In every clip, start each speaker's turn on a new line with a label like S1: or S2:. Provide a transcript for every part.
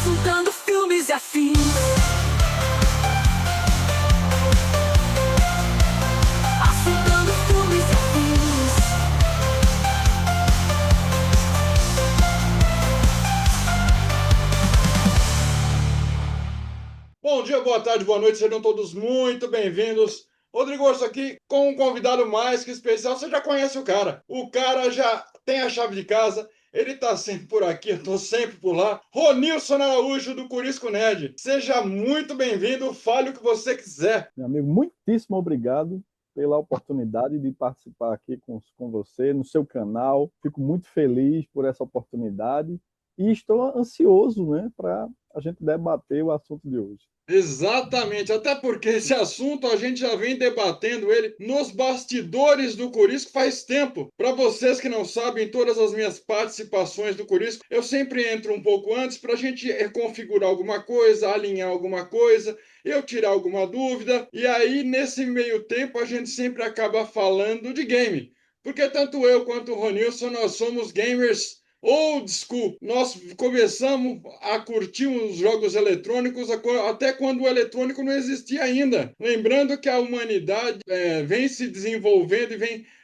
S1: assuntando filmes e afins. Assuntando filmes e afins.
S2: Bom dia, boa tarde, boa noite, sejam todos muito bem-vindos. Rodrigo Orso aqui com um convidado mais que especial. Você já conhece o cara. O cara já tem a chave de casa, ele tá sempre por aqui, eu tô sempre por lá. Ronilson Araújo, do Curisco Nerd. Seja muito bem-vindo, fale o que você quiser.
S3: Meu amigo, muitíssimo obrigado pela oportunidade de participar aqui com você no seu canal. Fico muito feliz por essa oportunidade e estou ansioso, né, para a gente debater o assunto de hoje.
S2: Exatamente, até porque esse assunto a gente já vem debatendo ele nos bastidores do Corisco faz tempo. Para vocês que não sabem, todas as minhas participações do Corisco, eu sempre entro um pouco antes para a gente configurar alguma coisa, alinhar alguma coisa, eu tirar alguma dúvida, e aí nesse meio tempo a gente sempre acaba falando de game. Porque tanto eu quanto o Ronilson, nós somos gamers old school. Nós começamos a curtir os jogos eletrônicos até quando o eletrônico não existia ainda. Lembrando que a humanidade vem se desenvolvendo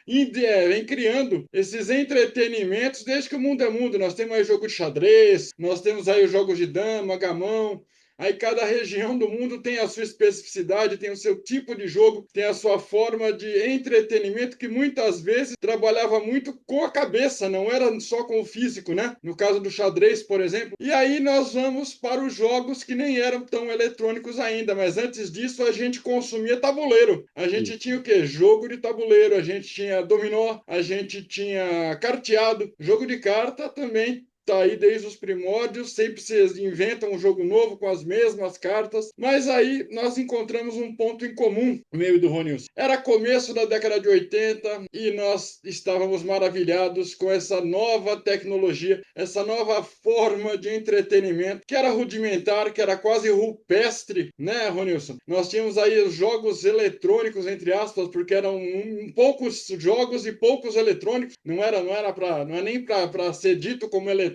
S2: e vem criando esses entretenimentos desde que o mundo é mundo. Nós temos aí jogo de xadrez, nós temos aí os jogos de dama, gamão. Aí cada região do mundo tem a sua especificidade, tem o seu tipo de jogo, tem a sua forma de entretenimento que muitas vezes trabalhava muito com a cabeça, não era só com o físico, né? No caso do xadrez, por exemplo. E aí nós vamos para os jogos que nem eram tão eletrônicos ainda, mas antes disso a gente consumia tabuleiro. A gente
S3: Isso.
S2: tinha o quê? Jogo de tabuleiro, a gente tinha dominó, a gente tinha carteado, jogo de carta também tá aí desde os primórdios, sempre se inventam um jogo novo com as mesmas cartas, mas aí nós encontramos um ponto em comum no meio do Ronilson. Era começo da década de 80 e nós estávamos maravilhados com essa nova tecnologia, essa nova forma de entretenimento, que era rudimentar, que era quase rupestre, né, Ronilson? Nós tínhamos aí os jogos eletrônicos, entre aspas, porque eram poucos jogos e poucos eletrônicos, não é nem para ser dito como eletrônico,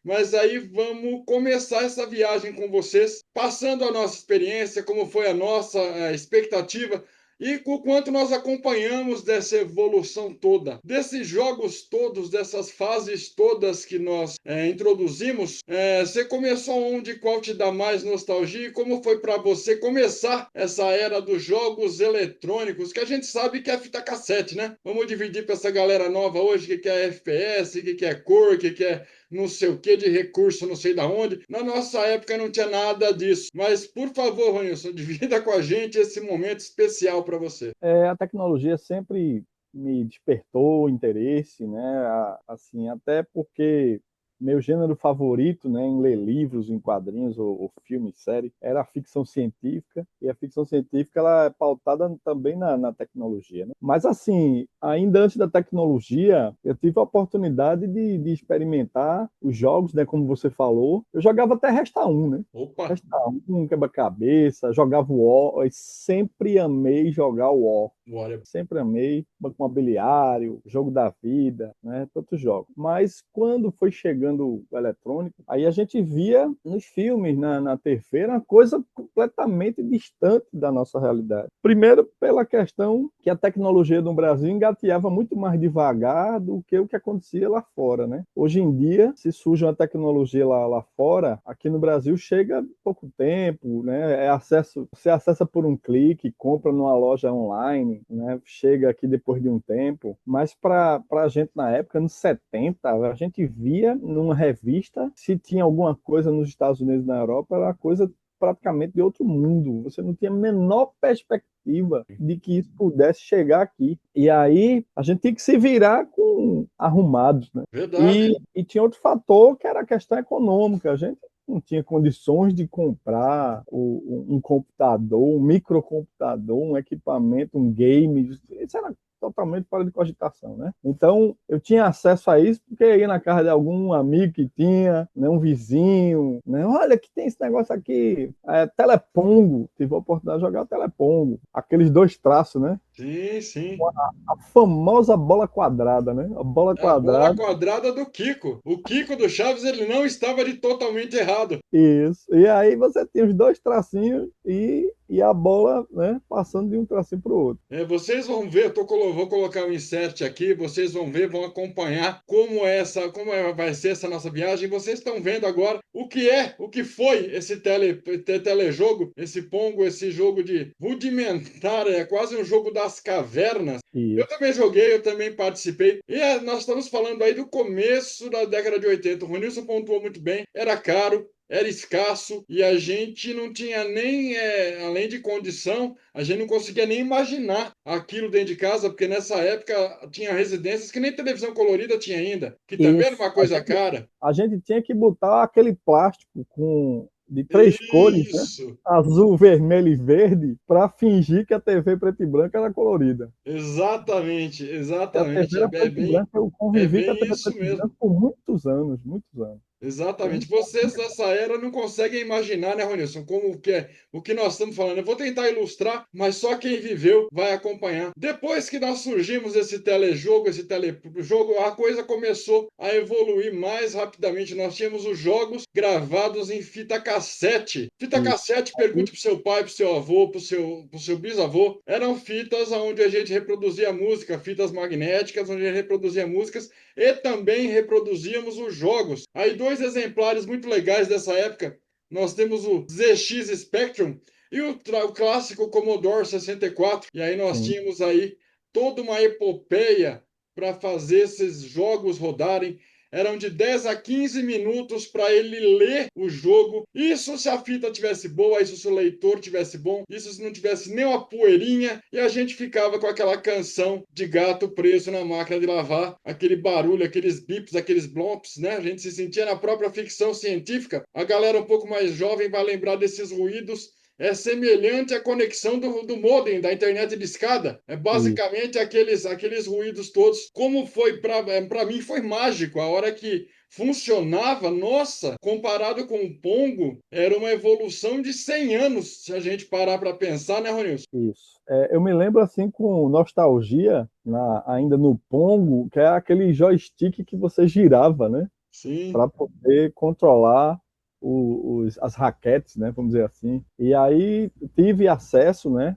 S2: mas aí vamos começar essa viagem com vocês, passando a nossa experiência, como foi a nossa expectativa e o quanto nós acompanhamos dessa evolução toda, desses jogos todos, dessas fases todas que nós introduzimos. Você começou onde, qual te dá mais nostalgia e como foi para você começar essa era dos jogos eletrônicos, que a gente sabe que é fita cassete, né? Vamos dividir para essa galera nova hoje o que é FPS, o que é cor, o que é não sei o que de recurso, não sei da onde. Na nossa época não tinha nada disso. Mas, por favor, Ronilson, divida com a gente esse momento especial para você.
S3: A tecnologia sempre me despertou interesse, né? Assim, até porque meu gênero favorito, né, em ler livros, em quadrinhos ou filme, série, era a ficção científica, e a ficção científica ela é pautada também na tecnologia, né? Mas assim, ainda antes da tecnologia, eu tive a oportunidade de experimentar os jogos, né, como você falou. Eu jogava até Resta 1, né?
S2: Opa!
S3: Resta 1, quebra-cabeça, jogava o War, eu sempre amei jogar o War.
S2: Bora.
S3: Sempre amei Banco Imobiliário, Jogo da Vida, né? Tantos jogos. Mas quando foi chegando o eletrônico, aí a gente via nos filmes, na TV, uma coisa completamente distante da nossa realidade. Primeiro, pela questão que a tecnologia no Brasil engateava muito mais devagar do que o que acontecia lá fora, né? Hoje em dia, se surge uma tecnologia lá fora, aqui no Brasil chega em pouco tempo, né? Você acessa por um clique, compra numa loja online, né? Chega aqui depois de um tempo, mas para a gente na época, nos 70, a gente via numa revista se tinha alguma coisa nos Estados Unidos e na Europa, era uma coisa praticamente de outro mundo. Você não tinha a menor perspectiva de que isso pudesse chegar aqui. E aí a gente tinha que se virar com arrumados, né?
S2: Verdade.
S3: E tinha outro fator que era a questão econômica. A gente não tinha condições de comprar um computador, um microcomputador, um equipamento, um game. Isso era totalmente fora de cogitação, né? Então, eu tinha acesso a isso porque eu ia na casa de algum amigo que tinha, né, um vizinho, né? Olha que tem esse negócio aqui, telepongo. Tive a oportunidade de jogar telepongo, aqueles dois traços, né?
S2: Sim, sim.
S3: A famosa bola quadrada, né? A bola
S2: A bola
S3: quadrada.
S2: quadrada do Kiko. O Kiko do Chaves, ele não estava de totalmente errado.
S3: Isso. E aí você tinha os dois tracinhos e a bola, né, passando de um tracinho para o outro.
S2: Vocês vão ver, vou colocar um insert aqui, vocês vão ver, vão acompanhar vai ser essa nossa viagem. Vocês estão vendo agora o que foi esse telejogo, esse Pongo, esse jogo de rudimentar, é quase um jogo das cavernas. Eu
S3: Isso.
S2: também joguei, eu também participei. E nós estamos falando aí do começo da década de 80. O Ronilson pontuou muito bem, era caro. Era escasso e a gente não tinha nem, além de condição, a gente não conseguia nem imaginar aquilo dentro de casa, porque nessa época tinha residências que nem televisão colorida tinha ainda, que também era
S3: Isso.
S2: uma coisa cara.
S3: A gente tinha que botar aquele plástico de três cores, né?
S2: Isso,
S3: Azul, vermelho e verde, para fingir que a TV preto e branco era colorida.
S2: exatamente,
S3: E a TV
S2: exatamente.
S3: era preto e branco, eu
S2: É
S3: convivi com a
S2: bem
S3: TV
S2: isso
S3: preto e
S2: mesmo.
S3: branco por muitos anos, muitos anos.
S2: Exatamente. Vocês dessa era não conseguem imaginar, né, Ronilson, como que é o que nós estamos falando. Eu vou tentar ilustrar, mas só quem viveu vai acompanhar. Depois que nós surgimos esse telejogo, a coisa começou a evoluir mais rapidamente. Nós tínhamos os jogos gravados em fita cassete. Fita
S3: Isso.
S2: cassete, pergunte pro seu pai, pro seu avô, pro seu bisavô. Eram fitas onde a gente reproduzia música, fitas magnéticas, onde a gente reproduzia músicas e também reproduzíamos os jogos. Aí dois exemplares muito legais dessa época, nós temos o ZX Spectrum e o clássico Commodore 64. E aí nós
S3: Sim.
S2: tínhamos aí toda uma epopeia para fazer esses jogos rodarem. Eram de 10 a 15 minutos para ele ler o jogo. Isso se a fita tivesse boa, isso se o leitor tivesse bom, isso se não tivesse nem uma poeirinha. E a gente ficava com aquela canção de gato preso na máquina de lavar, aquele barulho, aqueles bips, aqueles blomps, né? A gente se sentia na própria ficção científica. A galera um pouco mais jovem vai lembrar desses ruídos. É semelhante à conexão do modem da internet de escada. É
S3: Isso.
S2: basicamente aqueles ruídos todos. Como foi para mim foi mágico. A hora que funcionava, nossa, comparado com o Pongo, era uma evolução de 100 anos, se a gente parar para pensar, né, Ronilson?
S3: Isso. Eu me lembro assim com nostalgia, ainda no Pongo, que é aquele joystick que você girava, né?
S2: Sim,
S3: Para poder controlar as raquetes, né, vamos dizer assim. E aí tive acesso, né,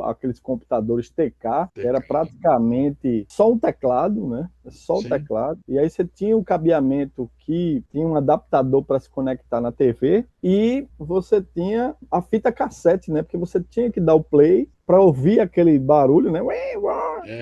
S3: aqueles computadores TK, que era praticamente só um teclado, né, só o
S2: sim.
S3: teclado. E aí você tinha um cabeamento que tinha um adaptador para se conectar na TV e você tinha a fita cassete, né, porque você tinha que dar o play para ouvir aquele barulho, né?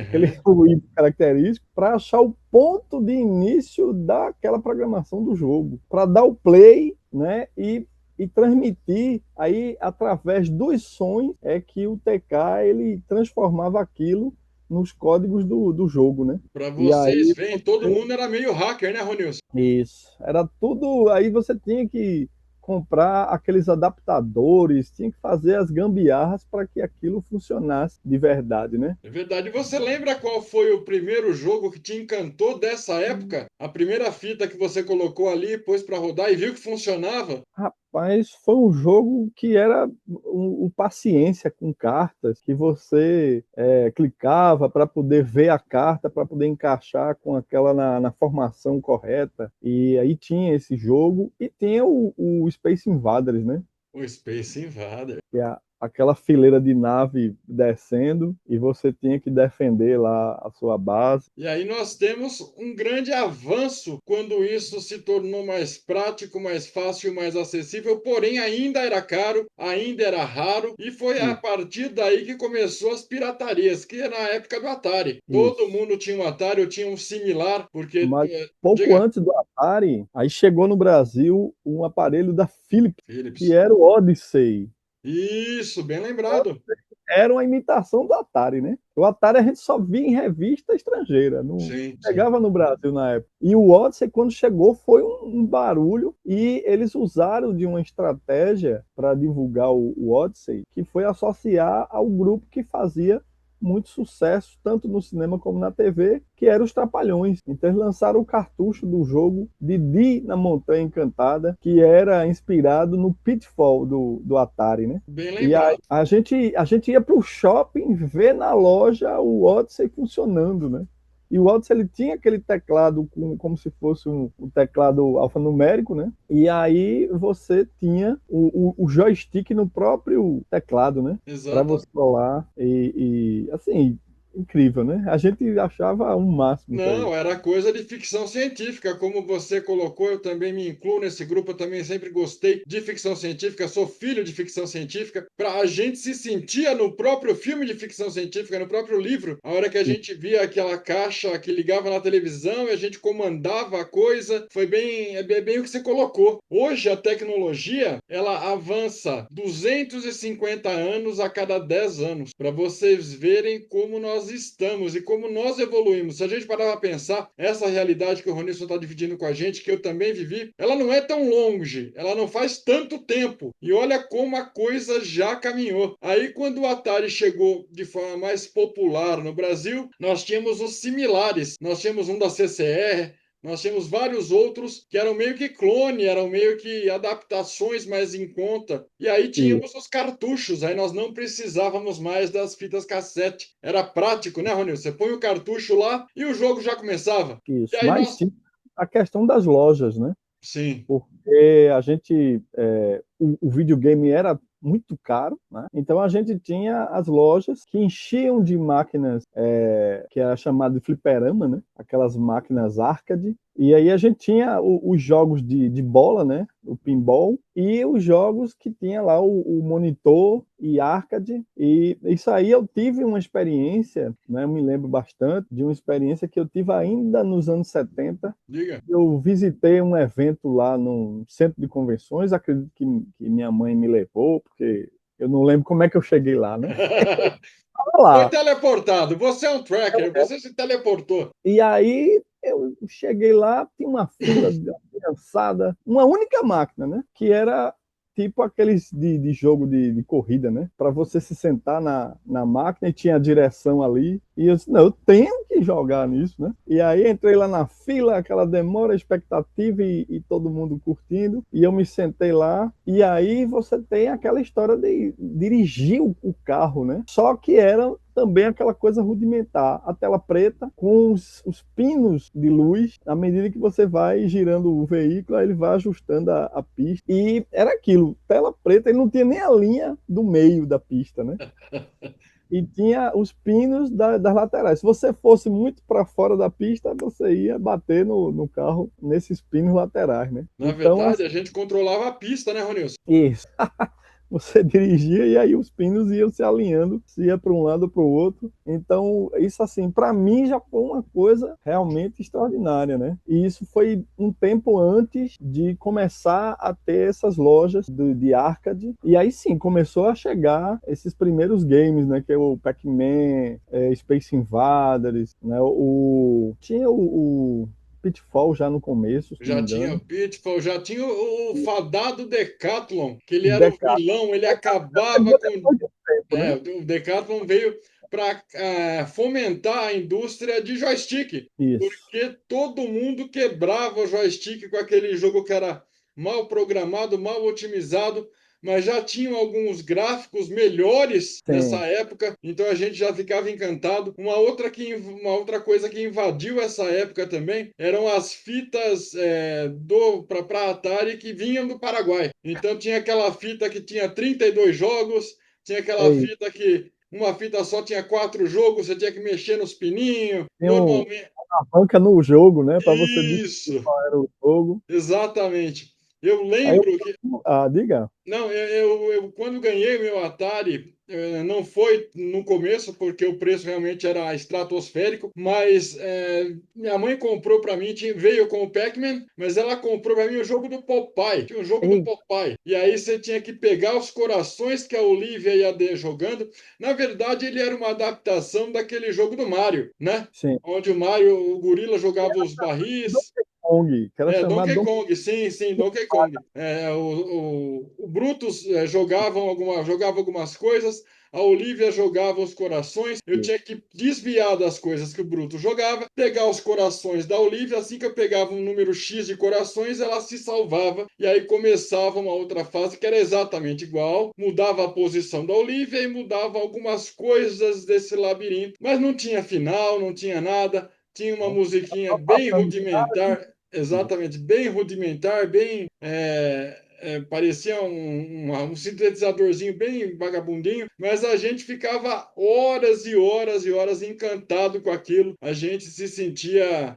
S3: Aquele
S2: Aham.
S3: ruído característico, para achar o ponto de início daquela programação do jogo, para dar o play, né? E transmitir aí através dos sons é que o TK ele transformava aquilo nos códigos do jogo, né?
S2: Para
S3: E
S2: vocês
S3: aí
S2: verem, todo mundo era meio hacker, né, Ronilson?
S3: isso. Era tudo. Aí você tinha que comprar aqueles adaptadores, tinha que fazer as gambiarras para que aquilo funcionasse de verdade, né?
S2: É verdade. Você lembra qual foi o primeiro jogo que te encantou dessa época? A primeira fita que você colocou ali, pôs para rodar e viu que funcionava?
S3: Rapaz, foi um jogo que era paciência com cartas, que você clicava para poder ver a carta, para poder encaixar com aquela na formação correta. E aí tinha esse jogo e tinha o Space Invaders, né?
S2: O Space Invader.
S3: Que é aquela fileira de nave descendo e você tinha que defender lá a sua base.
S2: E aí nós temos um grande avanço quando isso se tornou mais prático, mais fácil, mais acessível, porém ainda era caro, ainda era raro, e foi a
S3: Isso,
S2: partir daí que começou as piratarias, que é na época do Atari. Todo
S3: isso.
S2: mundo tinha um Atari, eu tinha um similar, porque,
S3: Mas pouco
S2: diga,
S3: antes do Atari, aí chegou no Brasil um aparelho da Philips, que
S2: Philips.
S3: era o Odyssey.
S2: Isso, bem lembrado.
S3: Era uma imitação do Atari, né? O Atari a gente só via em revista estrangeira, não
S2: Sim, sim.
S3: chegava no Brasil na época. E o Odyssey, quando chegou, foi um barulho e eles usaram de uma estratégia para divulgar o Odyssey, que foi associar ao grupo que fazia muito sucesso, tanto no cinema como na TV, que era os Trapalhões. Então eles lançaram o cartucho do jogo Didi na Montanha Encantada, que era inspirado no Pitfall do Atari, né?
S2: Bem
S3: E aí
S2: lembrado.
S3: a gente ia para o shopping ver na loja o Odyssey funcionando, né? E o Odyssey ele tinha aquele teclado como se fosse um teclado alfanumérico, né? E aí você tinha o joystick no próprio teclado, né? Para você
S2: Exatamente.
S3: rolar assim, incrível, né? A gente achava um máximo isso aí.
S2: Não, era coisa de ficção científica, como você colocou, eu também me incluo nesse grupo, eu também sempre gostei de ficção científica, sou filho de ficção científica, para a gente se sentia no próprio filme de ficção científica, no próprio livro, a hora que a gente via aquela caixa que ligava na televisão e a gente comandava a coisa, foi bem o que você colocou. Hoje a tecnologia, ela avança 250 anos a cada 10 anos, para vocês verem como nós estamos e como nós evoluímos. Se a gente parar para pensar, essa realidade que o Ronilson está dividindo com a gente, que eu também vivi, ela não é tão longe, ela não faz tanto tempo. E olha como a coisa já caminhou. Aí, quando o Atari chegou de forma mais popular no Brasil, nós tínhamos os similares. Nós tínhamos um da CCR, nós tínhamos vários outros que eram meio que clone, eram meio que adaptações mais em conta. E aí
S3: E
S2: tínhamos os cartuchos, aí nós não precisávamos mais das fitas cassete. Era prático, né, Ronil? Você põe o cartucho lá e o jogo já começava. E
S3: isso.
S2: aí
S3: Mas
S2: nós.
S3: tinha a questão das lojas, né?
S2: Sim,
S3: Porque o videogame era muito caro, né? Então a gente tinha as lojas que enchiam de máquinas que era chamado de fliperama, né? Aquelas máquinas arcade. E aí a gente tinha os jogos de bola, né? O pinball e os jogos que tinha lá o monitor e arcade. E isso aí eu tive uma experiência, né? Eu me lembro bastante de uma experiência que eu tive ainda nos anos 70.
S2: diga.
S3: Eu visitei um evento lá no centro de convenções, acredito que minha mãe me levou, porque eu não lembro como é que eu cheguei lá, né? Tava
S2: Foi
S3: lá.
S2: teleportado. Você é um tracker, você se teleportou.
S3: E aí eu cheguei lá, tinha uma fila de criançada, uma única máquina, né? Que era tipo aqueles de jogo de corrida, né? Para você se sentar na máquina e tinha a direção ali. E eu disse, não, eu tenho que jogar nisso, né? E aí entrei lá na fila, aquela demora, expectativa e todo mundo curtindo. E eu me sentei lá. E aí você tem aquela história de dirigir o carro, né? Só que era também aquela coisa rudimentar, a tela preta com os pinos de luz, à medida que você vai girando o veículo, aí ele vai ajustando a pista. E era aquilo, tela preta, ele não tinha nem a linha do meio da pista, né? E tinha os pinos das laterais. Se você fosse muito para fora da pista, você ia bater no carro nesses pinos laterais, né?
S2: Na
S3: Então,
S2: verdade,
S3: assim,
S2: a gente controlava a pista, né, Ronilson?
S3: isso. Você dirigia e aí os pinos iam se alinhando, se ia para um lado ou para o outro. Então, isso assim, para mim já foi uma coisa realmente extraordinária, né? E isso foi um tempo antes de começar a ter essas lojas de arcade. E aí sim, começou a chegar esses primeiros games, né? Que é o Pac-Man, Space Invaders, né? Tinha o Pitfall já no começo, se não
S2: Já
S3: me
S2: tinha o
S3: engano.
S2: Pitfall, já tinha o fadado Decathlon, que ele era o
S3: Deca-
S2: vilão, ele acabava
S3: Chegou
S2: com.
S3: depois de um tempo, né?
S2: O Decathlon veio para fomentar a indústria de joystick,
S3: Isso.
S2: porque todo mundo quebrava o joystick com aquele jogo que era mal programado, mal otimizado, mas já tinham alguns gráficos melhores nessa
S3: Sim.
S2: época, então a gente já ficava encantado. Uma outra coisa que invadiu essa época também eram as fitas para Atari que vinham do Paraguai. Então tinha aquela fita que tinha 32 jogos, tinha aquela
S3: Ei,
S2: fita que uma fita só tinha 4 jogos, você tinha que mexer nos pininhos.
S3: tem
S2: Normalmente.
S3: uma banca no jogo, né? Para você decidir
S2: Isso,
S3: qual era o jogo.
S2: exatamente. Eu
S3: Aí eu.
S2: lembro que
S3: Diga.
S2: não, eu quando ganhei o meu Atari, não foi no começo, porque o preço realmente era estratosférico, mas minha mãe comprou para mim, veio com o Pac-Man, mas ela comprou para mim o jogo do Popeye, tinha um jogo do
S3: Ei,
S2: Popeye, e aí você tinha que pegar os corações que a Olivia e a D jogando. Na verdade, ele era uma adaptação daquele jogo do Mario, né?
S3: sim.
S2: Onde o Mario, o gorila jogava os barris.
S3: Kong, que era
S2: É,
S3: chamado
S2: Donkey Kong, sim, sim, Donkey Kong. O Brutus jogava algumas coisas, a Olivia jogava os corações. Eu
S3: Donkey.
S2: tinha que desviar das coisas que o Brutus jogava, pegar os corações da Olivia. Assim que eu pegava um número X de corações, ela se salvava. E aí começava uma outra fase que era exatamente igual. Mudava a posição da Olivia e mudava algumas coisas desse labirinto. Mas não tinha final, não tinha nada. Tinha uma musiquinha bem
S3: Passando
S2: rudimentar. Exatamente, bem rudimentar, bem. Parecia um sintetizadorzinho bem vagabundinho, mas a gente ficava horas e horas e horas encantado com aquilo. A gente se sentia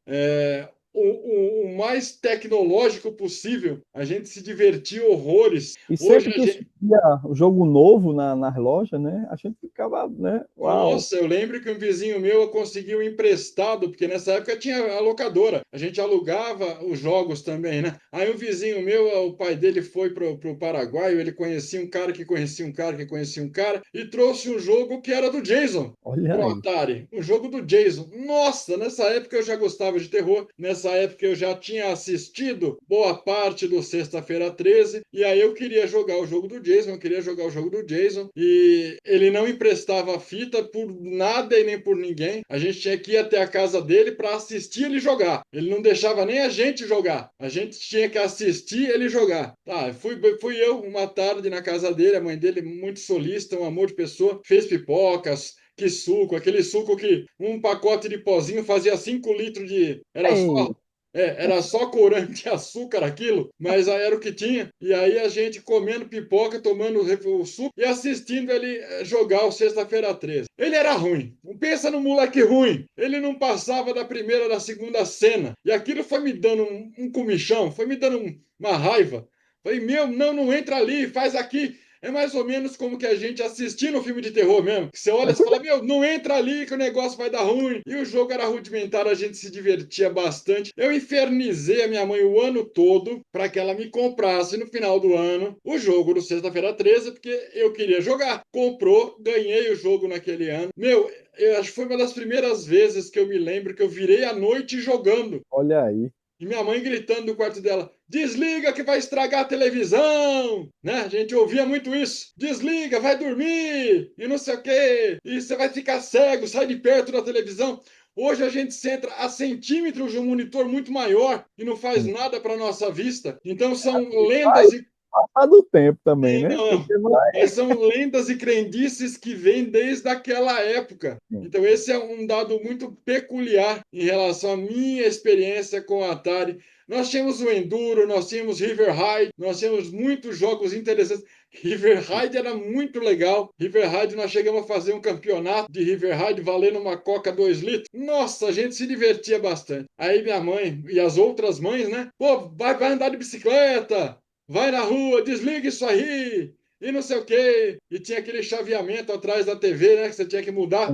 S2: o mais tecnológico possível. A gente se divertia horrores.
S3: E
S2: Hoje
S3: sempre
S2: a
S3: que
S2: gente.
S3: surgia o jogo novo nas lojas, né? A gente ficava, né? Uau!
S2: Nossa, eu lembro que um vizinho meu conseguiu emprestado, porque nessa época tinha a locadora. A gente alugava os jogos também, né? Aí um vizinho meu, o pai dele foi pro Paraguai, ele conhecia um cara que conhecia um cara que conhecia um cara, e trouxe um jogo que era do Jason.
S3: Olha
S2: Pro
S3: aí.
S2: Atari, o jogo do Jason. Nossa, nessa época eu já gostava de terror, nessa época eu já tinha assistido boa parte do Sexta-feira 13, e aí eu queria jogar o jogo do Jason, eu queria jogar o jogo do Jason, e ele não emprestava a fita por nada e nem por ninguém. A gente tinha que ir até a casa dele para assistir ele jogar. Ele não deixava nem a gente jogar. A gente tinha que assistir ele jogar. Tá, fui eu uma tarde na casa dele, a mãe dele muito solista, um amor de pessoa, fez pipocas, que suco, aquele suco que um pacote de pozinho fazia 5 litros de.
S3: Ei,
S2: Era só corante e açúcar aquilo, mas aí era o que tinha. E aí a gente comendo pipoca, tomando o suco e assistindo ele jogar o Sexta-feira 13. Ele era ruim. Pensa no moleque ruim. Ele não passava da primeira, da segunda cena. E aquilo foi me dando um comichão, foi me dando uma raiva. Falei, meu, não, não entra ali, faz aqui. É mais ou menos como que a gente assistindo um filme de terror mesmo. Que você olha e fala, meu, não entra ali que o negócio vai dar ruim. E o jogo era rudimentar, a gente se divertia bastante. Eu infernizei a minha mãe o ano todo para que ela me comprasse no final do ano o jogo do Sexta-feira 13, porque eu queria jogar. Comprou, ganhei o jogo naquele ano. Meu, eu acho que foi uma das primeiras vezes que eu me lembro que eu virei a noite jogando.
S3: olha aí.
S2: E minha mãe gritando no quarto dela: desliga que vai estragar a televisão! Né? A gente ouvia muito isso: desliga, vai dormir! E não sei o quê! E você vai ficar cego, sai de perto da televisão. Hoje a gente senta a centímetros de um monitor muito maior e não faz
S3: Sim.
S2: nada para nossa vista. Então são lendas e
S3: Passar do tempo também,
S2: Sim,
S3: né?
S2: não.
S3: Porque vai.
S2: Mas são lendas e crendices que vêm desde aquela época.
S3: Sim.
S2: Então, esse é um dado muito peculiar em relação à minha experiência com a Atari. Nós tínhamos o Enduro, nós tínhamos River Ride, nós tínhamos muitos jogos interessantes. River Ride era muito legal. River Ride, nós chegamos a fazer um campeonato de River Ride valendo uma Coca 2 litros. Nossa, a gente se divertia bastante. Aí minha mãe e as outras mães, né? Pô, vai andar de bicicleta, vai na rua, desliga isso aí, e não sei o quê. E tinha aquele chaveamento atrás da TV, né? Que você tinha que mudar.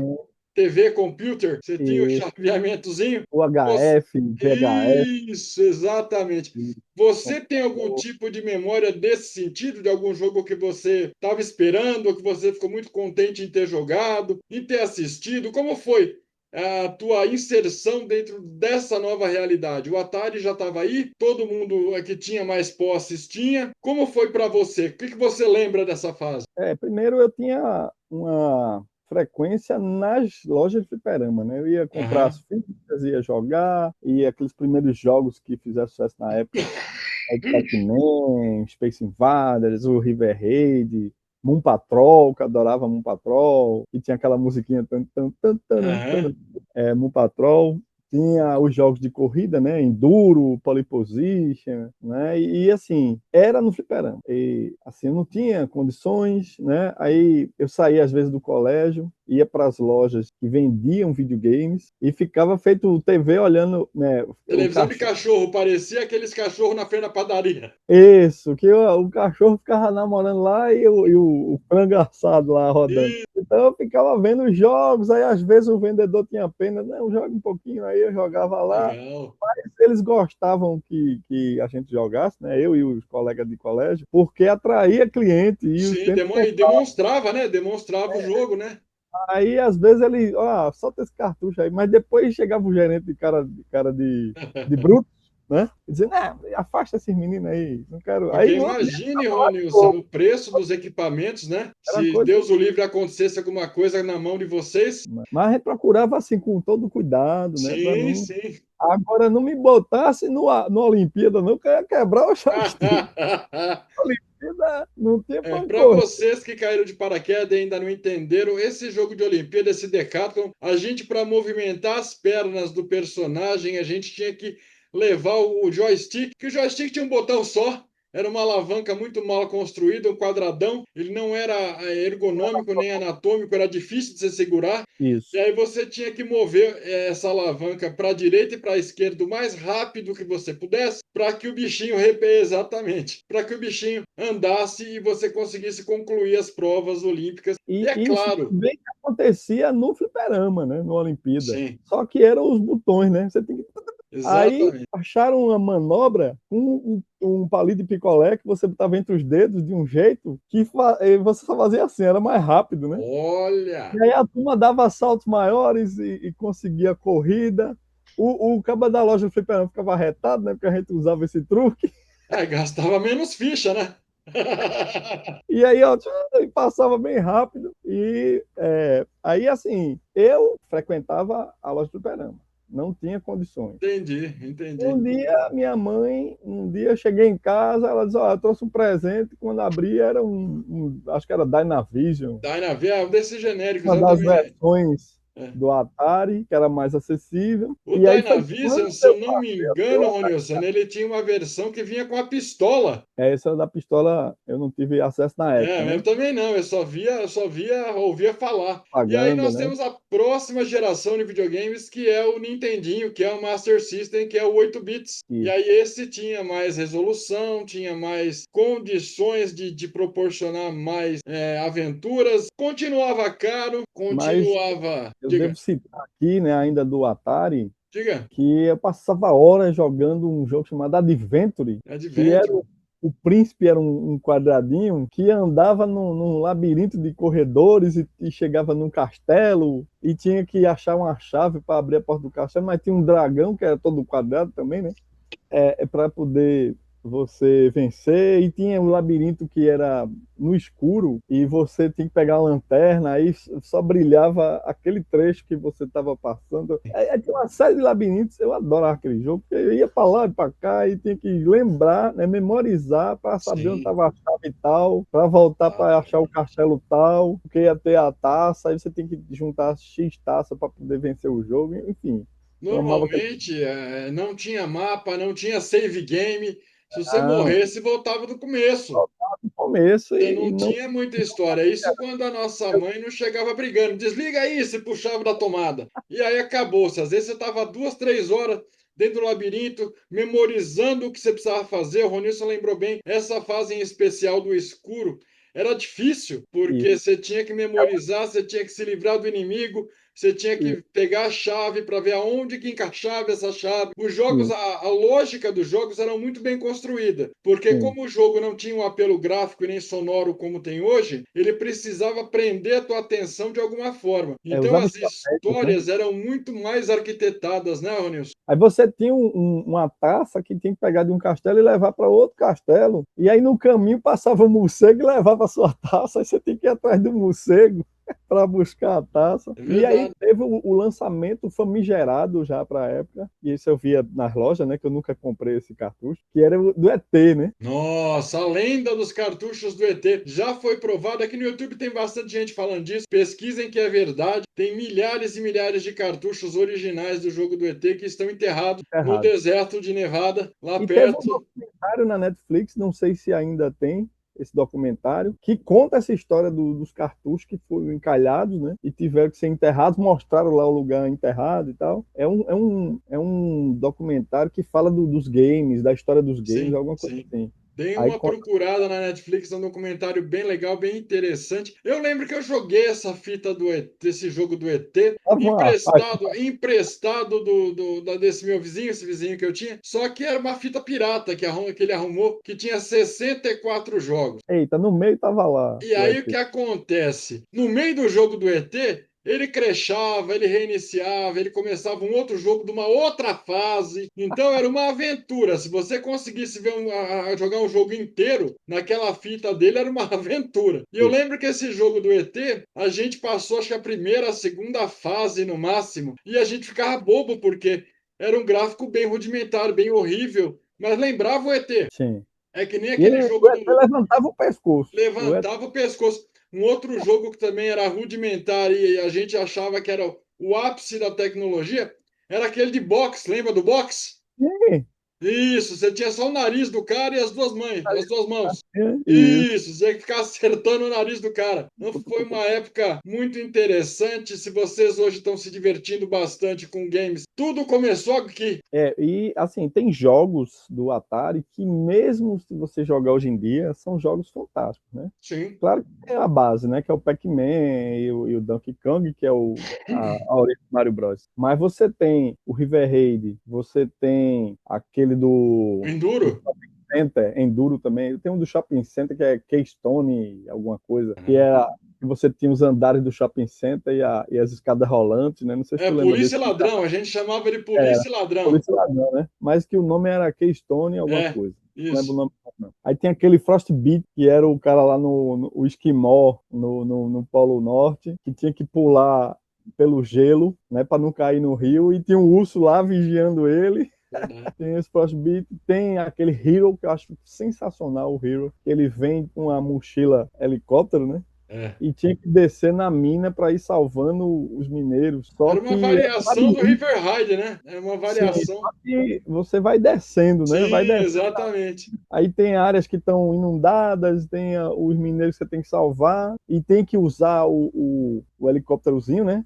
S2: TV, computer, você tinha o
S3: E
S2: chaveamentozinho.
S3: o
S2: Você-
S3: HF, VHF,
S2: Isso, exatamente. Você tem algum tipo de memória desse sentido, de algum jogo que você estava esperando, ou que você ficou muito contente em ter jogado, em ter assistido? Como foi a tua inserção dentro dessa nova realidade? O Atari já estava aí, todo mundo que tinha mais posses tinha. Como foi para você? O que você lembra dessa fase?
S3: primeiro eu tinha uma frequência nas lojas de fliperama, né? Eu ia comprar as
S2: Aham.
S3: fitas, ia jogar, e aqueles primeiros jogos que fizeram sucesso na época, Pac-Man, Space Invaders, o River Raid, Moon Patrol, que eu adorava Moon Patrol, e tinha aquela musiquinha
S2: Aham.
S3: Moon Patrol. Tinha os jogos de corrida, né? Enduro, Pole Position, né? Assim, era no fliperama. E assim, eu não tinha condições, né? Aí eu saía às vezes do colégio, ia para as lojas que vendiam videogames e ficava feito TV olhando, né, o
S2: Televisão de
S3: cachorro.
S2: cachorro, parecia aqueles cachorros na frente da padaria.
S3: Isso, que o cachorro ficava namorando lá e o frango assado lá rodando.
S2: E
S3: Então eu ficava vendo os jogos, aí às vezes o vendedor tinha pena, não, joga um pouquinho, aí eu jogava lá.
S2: legal.
S3: Eles gostavam que a gente jogasse, né? Eu e os colegas de colégio, porque atraía cliente e os
S2: Sim,
S3: clientes
S2: e demonstrava, né? Demonstrava o jogo, né?
S3: aí às vezes ele, solta esse cartucho aí, mas depois chegava o gerente de cara de bruto. né? Dizendo, afasta esses meninos aí, não quero.
S2: Porque
S3: Aí não
S2: imagine, Ronilson, o preço dos equipamentos, né?
S3: era
S2: Se
S3: coisa.
S2: Deus o livre acontecesse alguma coisa na mão de vocês.
S3: Mas a gente procurava assim com todo cuidado, né? Para
S2: Sim,
S3: não.
S2: sim.
S3: Agora não me botasse no Olimpíada, não, que eu ia quebrar o joystick. Olimpíada não tem pra onde
S2: Para
S3: correr.
S2: vocês que caíram de paraquedas e ainda não entenderam, esse jogo de Olimpíada, esse Decathlon, a gente, para movimentar as pernas do personagem, a gente tinha que levar o joystick, que o joystick tinha um botão só, era uma alavanca muito mal construída, um quadradão, ele não era ergonômico nem anatômico, era difícil de se segurar. E
S3: Isso.
S2: aí você tinha que mover essa alavanca para a direita e para a esquerda o mais rápido que você pudesse, para que o bichinho exatamente, para que o bichinho andasse e você conseguisse concluir as provas olímpicas. E
S3: E
S2: é
S3: isso
S2: claro,
S3: também acontecia no fliperama, né? No Olimpíada.
S2: sim,
S3: Só que eram os botões, né? Você tem que... Aí
S2: exatamente.
S3: acharam uma manobra com um palito de picolé que você botava entre os dedos de um jeito que você só fazia assim, era mais rápido, né?
S2: Olha,
S3: E aí a turma dava saltos maiores e conseguia corrida. O cabo da loja do fliperama ficava arretado, né? Porque a gente usava esse truque.
S2: gastava menos ficha, né?
S3: E aí, ó, passava bem rápido. Aí, assim, eu frequentava a loja do fliperama. Não tinha condições.
S2: Entendi,
S3: Um
S2: entendi.
S3: dia, minha mãe, eu cheguei em casa, ela disse, ó, eu trouxe um presente. Quando abri, era acho que era Dynavision,
S2: Dynavision, desses genéricos,
S3: uma
S2: eu
S3: das
S2: também.
S3: versões
S2: É.
S3: do Atari, que era mais acessível.
S2: O
S3: E aí foi quando
S2: Dynavision, se
S3: eu
S2: eu não me
S3: passei a ter
S2: engano, Ronilson, ele tinha uma versão que vinha com a pistola.
S3: essa da pistola, eu não tive acesso na época,
S2: Eu
S3: né?
S2: também não, ouvia falar. E aí
S3: Pagando,
S2: nós
S3: né?
S2: temos a próxima geração de videogames, que é o Nintendinho, que é o Master System, que é o 8 bits. E
S3: Isso.
S2: aí esse tinha mais resolução, tinha mais condições de proporcionar mais aventuras. Continuava caro,
S3: Mas
S2: continuava.
S3: eu devo
S2: Diga,
S3: citar aqui, né, ainda do Atari,
S2: diga.
S3: que eu passava horas jogando um jogo chamado Adventure, que era
S2: Adventure.
S3: o príncipe era um quadradinho que andava num labirinto de corredores e chegava num castelo e tinha que achar uma chave para abrir a porta do castelo, mas tinha um dragão que era todo quadrado também, né? Para poder você vencer, e tinha um labirinto que era no escuro e você tinha que pegar a lanterna, aí só brilhava aquele trecho que você estava passando. Tinha uma série de labirintos, eu adorava aquele jogo, porque eu ia para lá e para cá e tinha que lembrar, né, memorizar para saber onde
S2: Sim.
S3: estava a chave tal, para voltar para
S2: Ah,
S3: achar o castelo tal, porque ia ter a taça, aí você tem que juntar X taça para poder vencer o jogo, enfim. Eu amava aquele.
S2: normalmente não tinha mapa, não tinha save game. Se você
S3: Não,
S2: morresse, voltava do começo.
S3: no começo
S2: Você
S3: e
S2: não
S3: não.
S2: tinha muita história. Isso quando a nossa mãe não chegava brigando. Desliga aí, se puxava da tomada. E aí acabou-se. Às vezes você estava 2, 3 horas dentro do labirinto, memorizando o que você precisava fazer. O Ronilson lembrou bem, essa fase em especial do escuro era difícil, porque
S3: Isso,
S2: você tinha que memorizar, você tinha que se livrar do inimigo, você tinha que
S3: isso,
S2: pegar a chave para ver aonde que encaixava essa chave. Os jogos,
S3: sim,
S2: a lógica dos jogos era muito bem construída, porque
S3: sim.
S2: como o jogo não tinha um apelo gráfico e nem sonoro como tem hoje, ele precisava prender a tua atenção de alguma forma. Então
S3: Usava
S2: as
S3: estratégicos, né?
S2: histórias eram muito mais arquitetadas, né, Ronilson?
S3: Aí você tinha uma taça que tinha que pegar de um castelo e levar para outro castelo. E aí no caminho passava um morcego e levava a sua taça. Aí você tinha que ir atrás do morcego para buscar a taça.
S2: É
S3: E aí
S2: verdade.
S3: teve o lançamento famigerado já para a época. E isso eu via nas lojas, né? Que eu nunca comprei esse cartucho, que era o do ET, né?
S2: Nossa, a lenda dos cartuchos do ET já foi provada. Aqui no YouTube tem bastante gente falando disso. Pesquisem que é verdade. Tem milhares e milhares de cartuchos originais do jogo do ET que estão enterrados no
S3: Errado.
S2: deserto de Nevada, lá
S3: E teve um
S2: perto.
S3: documentário na Netflix, não sei se ainda tem esse documentário, que conta essa história dos cartuchos que foram encalhados, né? E tiveram que ser enterrados, mostraram lá o lugar enterrado e tal. É um documentário que fala dos games, da história dos games,
S2: Sim,
S3: alguma coisa
S2: sim.
S3: assim.
S2: Dei
S3: Aí
S2: uma
S3: conta.
S2: procurada na Netflix, é um documentário bem legal, bem interessante. Eu lembro que eu joguei essa fita do ET, esse jogo do ET,
S3: Tava uma faixa.
S2: emprestado desse meu vizinho, esse vizinho que eu tinha. Só que era uma fita pirata que ele arrumou, que tinha 64 jogos.
S3: Eita, no meio tava lá
S2: E
S3: o
S2: aí o que
S3: ET.
S2: acontece? No meio do jogo do ET, ele crashava, ele reiniciava, ele começava um outro jogo de uma outra fase. Então era uma aventura. Se você conseguisse ver jogar um jogo inteiro, naquela fita dele era uma aventura. E eu lembro que esse jogo do ET, a gente passou acho que a primeira, a segunda fase no máximo, e a gente ficava bobo porque era um gráfico bem rudimentar, bem horrível, mas lembrava o ET.
S3: Sim.
S2: É que nem
S3: E
S2: aquele jogo
S3: ele
S2: do
S3: levantava o pescoço.
S2: levantava o pescoço. Um outro jogo que também era rudimentar e a gente achava que era o ápice da tecnologia era aquele de boxe, lembra do boxe?
S3: Sim,
S2: Isso, você tinha só o nariz do cara e as duas mãos.
S3: isso.
S2: Isso, você tinha que ficar acertando o nariz do cara. Então foi uma época muito interessante. Se vocês hoje estão se divertindo bastante com games, tudo começou aqui.
S3: E assim, tem jogos do Atari que, mesmo se você jogar hoje em dia, são jogos fantásticos, né?
S2: Sim.
S3: Claro que tem a base, né? Que é o Pac-Man e o Donkey Kong, que é a origem do Mario Bros. Mas você tem o River Raid, você tem aquele do
S2: Enduro?
S3: Shopping Center, Enduro também. Tem um do Shopping Center que é Keystone, alguma coisa, que você tinha os andares do Shopping Center e as escadas rolantes, né? Não sei se
S2: É
S3: tu lembra
S2: polícia
S3: desse.
S2: e ladrão. A gente chamava de
S3: Era
S2: polícia e ladrão.
S3: Polícia Ladrão, né? Mas que o nome era Keystone alguma
S2: É,
S3: coisa. Não lembro o
S2: isso.
S3: nome, não. Aí tem aquele Frostbeat, que era o cara lá o Esquimó, no Polo Norte, que tinha que pular pelo gelo, né, para não cair no rio, e tinha um urso lá vigiando ele.
S2: Verdade.
S3: Tem esse Frostbeat, tem aquele Hero, que eu acho sensacional, o Hero, que ele vem com uma mochila helicóptero, né?
S2: É.
S3: E tinha que descer na mina para ir salvando os mineiros. Só
S2: Era uma
S3: que era um
S2: variação do
S3: labirinto.
S2: River Raid, né? É uma
S3: Sim,
S2: variação.
S3: só que você vai descendo, né? Vai
S2: Sim,
S3: descendo.
S2: exatamente.
S3: Aí tem áreas que estão inundadas, tem os mineiros que você tem que salvar, e tem que usar o helicópterozinho, né?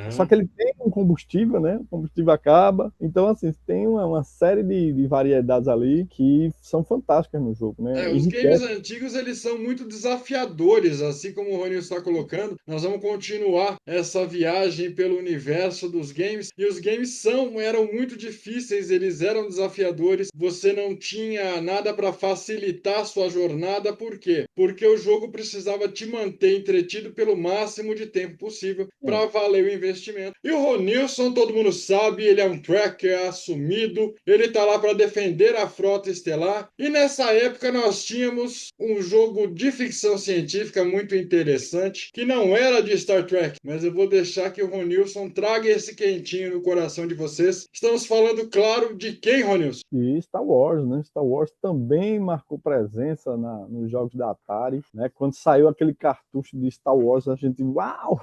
S3: Só que
S2: Aham.
S3: ele tem um combustível, né? O combustível acaba. Então, assim, tem uma série de variedades ali que são fantásticas no jogo, né?
S2: Os games
S3: Enriquece.
S2: antigos eles são muito desafiadores, assim como o Rony está colocando. Nós vamos continuar essa viagem pelo universo dos games. E os games eram muito difíceis, eles eram desafiadores. Você não tinha nada para facilitar a sua jornada. Por quê? Porque o jogo precisava te manter entretido pelo máximo de tempo possível
S3: É,
S2: para valer o investimento. E o Ronilson, todo mundo sabe, ele é um tracker assumido. Ele está lá para defender a frota estelar. E nessa época nós tínhamos um jogo de ficção científica muito interessante, que não era de Star Trek, mas eu vou deixar que o Ronilson traga esse quentinho no coração de vocês. Estamos falando, claro, de quem, Ronilson?
S3: e Star Wars, né? Star Wars também marcou presença nos jogos da Atari, né? Quando saiu aquele cartucho de Star Wars, a gente, uau!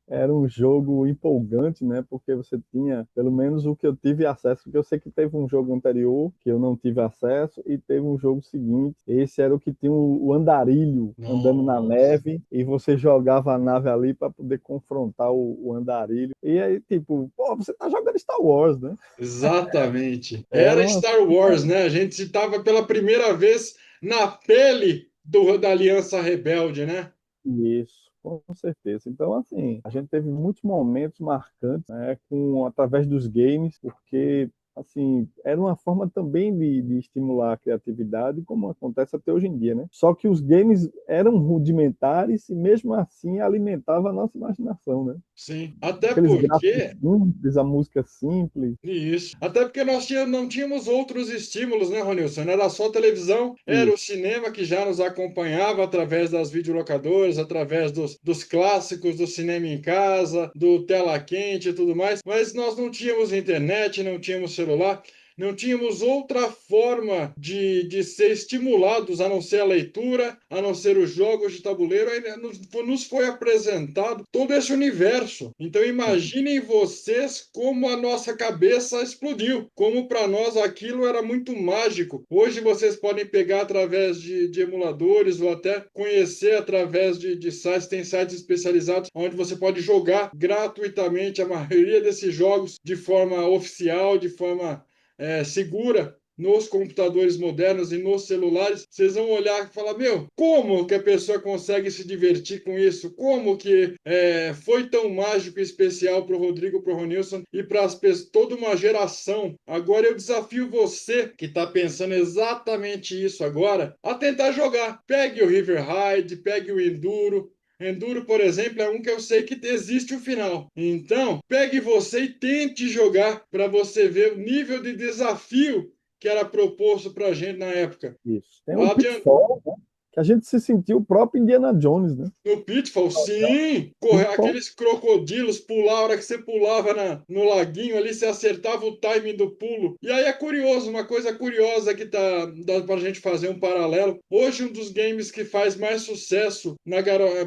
S3: Era um jogo empolgante, né? Porque você tinha, pelo menos o que eu tive acesso, porque eu sei que teve um jogo anterior que eu não tive acesso e teve um jogo seguinte. Esse era o que tinha o andarilho andando na
S2: Nossa,
S3: neve e você jogava a nave ali para poder confrontar o andarilho. E aí, tipo, pô, você tá jogando Star Wars, né?
S2: exatamente.
S3: Era
S2: Era
S3: uma
S2: Star Wars, né? A gente estava pela primeira vez na pele da Aliança Rebelde, né?
S3: Isso, com certeza. Então, assim, a gente teve muitos momentos marcantes, né, através dos games, porque, assim, era uma forma também de estimular a criatividade, como acontece até hoje em dia, né? Só que os games eram rudimentares e, mesmo assim, alimentavam a nossa imaginação, né?
S2: Sim. Até
S3: Aqueles gráficos
S2: porque
S3: simples, a música simples.
S2: isso. Até porque não tínhamos outros estímulos, né, Ronilson? Era só televisão, era o
S3: Isso.
S2: cinema que já nos acompanhava através das videolocadoras, através dos clássicos do cinema em casa, do tela quente e tudo mais. Mas nós não tínhamos internet, não tínhamos celular. Não tínhamos outra forma de ser estimulados a não ser a leitura, a não ser os jogos de tabuleiro. Aí nos foi apresentado todo esse universo. Então imaginem vocês como a nossa cabeça explodiu, como para nós aquilo era muito mágico. Hoje vocês podem pegar através de emuladores ou até conhecer através de sites, tem sites especializados onde você pode jogar gratuitamente a maioria desses jogos de forma oficial, de forma segura nos computadores modernos e nos celulares, vocês vão olhar e falar, meu, como que a pessoa consegue se divertir com isso? Como que foi tão mágico e especial para o Rodrigo, para o Ronilson e para toda uma geração? Agora eu desafio você que está pensando exatamente isso agora, a tentar jogar. Pegue o River Raid, pegue o Enduro, Enduro, por exemplo, é um que eu sei que existe o final. Então, pegue você e tente jogar para você ver o nível de desafio que era proposto para a gente na época.
S3: Isso. Tem o
S2: Adian-
S3: Pitfall, né? Que a gente se sentiu o próprio Indiana Jones, né?
S2: No Pitfall, sim!
S3: Pitfall,
S2: Aqueles crocodilos pular, a hora que você pulava no laguinho ali, você acertava o timing do pulo. E aí é curioso, uma coisa curiosa que dá pra gente fazer um paralelo. Hoje, um dos games que faz mais sucesso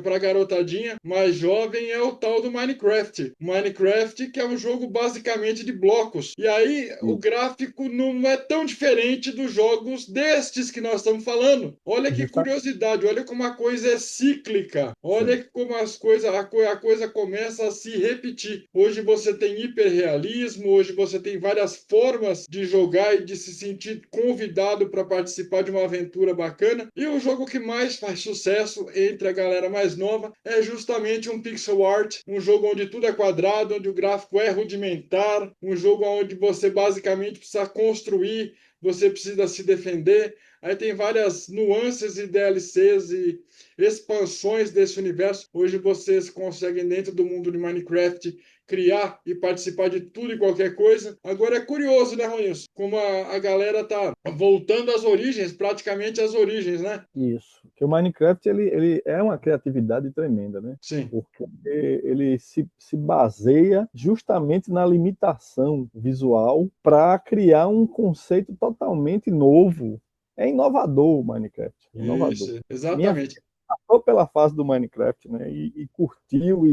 S2: pra garotadinha mais jovem é o tal do Minecraft. Minecraft, que é um jogo basicamente de blocos. E aí, o
S3: isso,
S2: gráfico não é tão diferente dos jogos destes que nós estamos falando. Olha que
S3: justamente,
S2: curiosidade, olha como a coisa é cíclica. Olha como a coisa começa a se repetir. Hoje você tem hiperrealismo, hoje você tem várias formas de jogar e de se sentir convidado para participar de uma aventura bacana. E o jogo que mais faz sucesso entre a galera mais nova é justamente um pixel art, um jogo onde tudo é quadrado, onde o gráfico é rudimentar, um jogo onde você basicamente precisa construir, você precisa se defender. Aí tem várias nuances e DLCs e expansões desse universo. Hoje vocês conseguem, dentro do mundo de Minecraft, criar e participar de tudo e qualquer coisa. Agora é curioso, né, Ronilson? Como a galera tá voltando às origens, praticamente às origens, né?
S3: isso. Que o Minecraft ele é uma criatividade tremenda, né?
S2: Sim.
S3: Porque ele se baseia justamente na limitação visual para criar um conceito totalmente novo. É inovador o Minecraft, é inovador.
S2: Isso,
S3: Minha
S2: exatamente.
S3: filha passou pela fase do Minecraft, né? E curtiu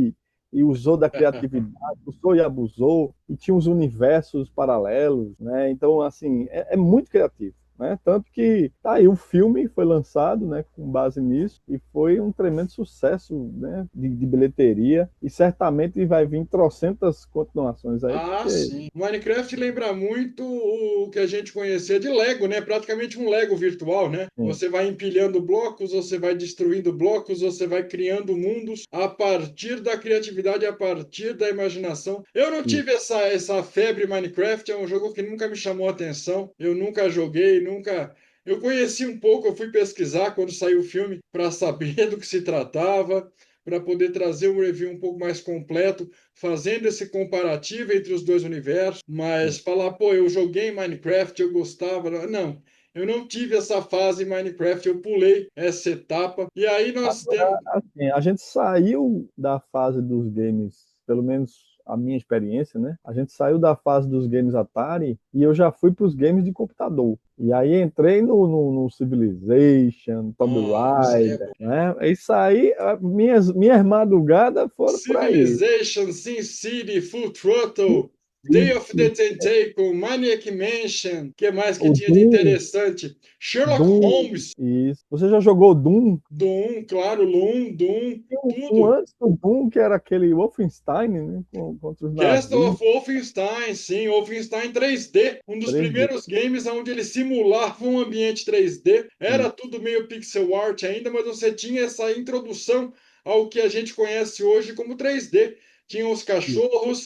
S3: e usou da criatividade, usou e abusou, e tinha uns universos paralelos, né? Então, assim, é muito criativo. Né? Tanto que tá aí, o filme foi lançado, né, com base nisso e foi um tremendo sucesso, né, de bilheteria e certamente vai vir trocentas continuações aí,
S2: Ah,
S3: porque
S2: sim. Minecraft lembra muito o que a gente conhecia de Lego, né? Praticamente um Lego virtual, né?
S3: sim,
S2: Você vai empilhando blocos, você vai destruindo blocos, você vai criando mundos a partir da criatividade, a partir da imaginação. Eu não
S3: isso.
S2: tive essa febre Minecraft, é um jogo que nunca me chamou a atenção. Eu nunca joguei, nunca. Eu conheci um pouco, eu fui pesquisar quando saiu o filme para saber do que se tratava, para poder trazer um review um pouco mais completo fazendo esse comparativo entre os dois universos, mas falar, pô, eu joguei Minecraft, eu gostava. Não, eu não tive essa fase em Minecraft, eu pulei essa etapa. E aí nós temos.
S3: Agora, assim, a gente saiu da fase dos games, pelo menos a minha experiência, né? A gente saiu da fase dos games Atari e eu já fui para os games de computador. E aí entrei no Civilization, Tomb
S2: Nossa, é
S3: Raider, né? Isso aí, minhas madrugadas foram por aí.
S2: Civilization, SimCity, Full Throttle, Day of the
S3: Isso,
S2: Tentacle, Maniac Mansion, que mais que
S3: o
S2: tinha de
S3: Doom,
S2: interessante? Sherlock
S3: Doom,
S2: Holmes,
S3: isso. Você já jogou Doom?
S2: Doom, claro, Loom, Doom,
S3: Tinha um
S2: tudo.
S3: antes do Doom que era aquele Wolfenstein, né? Contra os
S2: Castle
S3: nazis,
S2: of Wolfenstein, sim, Wolfenstein 3D, um dos
S3: 3D.
S2: primeiros games onde ele simulava um ambiente 3D. Era
S3: Isso,
S2: tudo meio pixel art ainda, mas você tinha essa introdução ao que a gente conhece hoje como 3D. Tinham os
S3: isso,
S2: cachorros,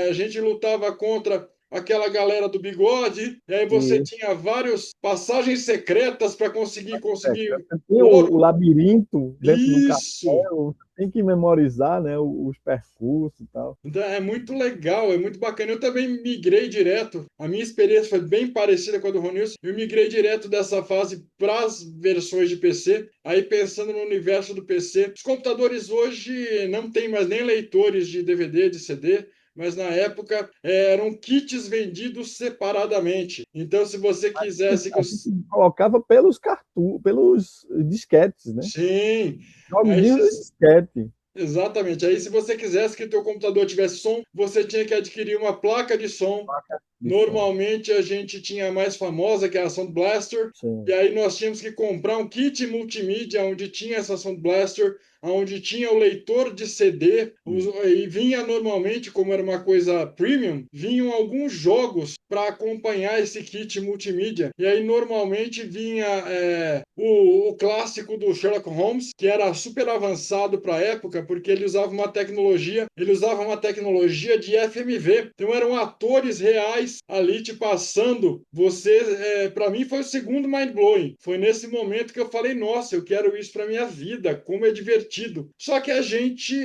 S2: a gente lutava contra aquela galera do bigode, e aí você
S3: isso.
S2: tinha várias passagens secretas para conseguir
S3: Você tem o
S2: ouro.
S3: labirinto dentro do
S2: Isso!
S3: castelo, tem que memorizar, né, os percursos e tal.
S2: Então, é muito legal, é muito bacana. Eu também migrei direto. A minha experiência foi bem parecida com a do Ronilson. Eu migrei direto dessa fase para as versões de PC. Aí, pensando no universo do PC, os computadores hoje não têm mais nem leitores de DVD, de CD. Mas na época eram kits vendidos separadamente. Então, se você quisesse que
S3: A
S2: os.
S3: gente colocava pelos disquetes, né?
S2: Sim! Aí,
S3: Joguinhos de disquete.
S2: exatamente. Aí, se você quisesse que o teu computador tivesse som, você tinha que adquirir uma placa de som.
S3: De som.
S2: Normalmente a gente tinha a mais famosa, que é a Sound Blaster, e
S3: Sim.
S2: aí nós tínhamos que comprar um kit multimídia onde tinha essa Sound Blaster, onde tinha o leitor de CD, e vinha normalmente, como era uma coisa premium, vinham alguns jogos para acompanhar esse kit multimídia. E aí normalmente vinha o clássico do Sherlock Holmes, que era super avançado para a época, porque ele usava uma tecnologia de FMV. Então eram atores reais feliz ali te passando. Você, para mim, foi o segundo mind-blowing. Foi nesse momento que eu falei, nossa, eu quero isso para minha vida, como é divertido. Só que a gente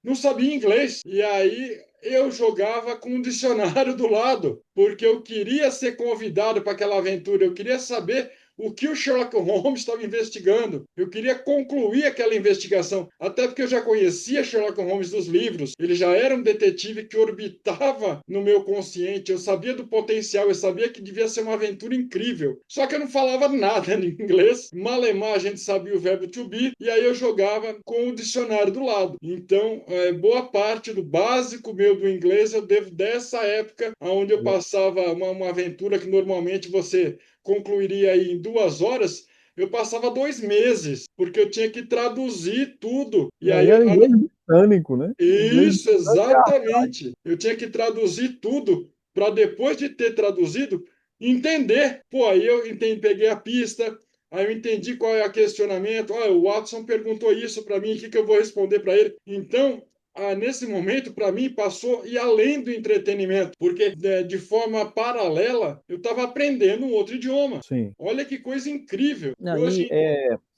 S2: não sabia inglês. E aí eu jogava com um dicionário do lado, porque eu queria ser convidado para aquela aventura, eu queria saber o que o Sherlock Holmes estava investigando. Eu queria concluir aquela investigação, até porque eu já conhecia Sherlock Holmes dos livros. Ele já era um detetive que orbitava no meu consciente. Eu sabia do potencial, eu sabia que devia ser uma aventura incrível. Só que eu não falava nada em inglês. Malemar a gente sabia o verbo to be, e aí eu jogava com o dicionário do lado. Então, boa parte do básico meu do inglês eu devo dessa época, onde eu passava uma aventura que normalmente você concluiria aí em 2 horas, eu passava 2 meses, porque eu tinha que traduzir tudo.
S3: E
S2: E
S3: aí
S2: aí,
S3: era inglês britânico, né? Inglês
S2: isso,
S3: britânico é arcaico.
S2: exatamente. Eu tinha que traduzir tudo para depois de ter traduzido, entender. Pô, aí eu entendi, peguei a pista, aí eu entendi qual é o questionamento. Ah, o Watson perguntou isso para mim, o que que eu vou responder para ele? Então, nesse momento, para mim, passou e além do entretenimento, porque de forma paralela eu estava aprendendo um outro idioma.
S3: Sim.
S2: Olha que coisa incrível.
S3: Aí,
S2: Hoje,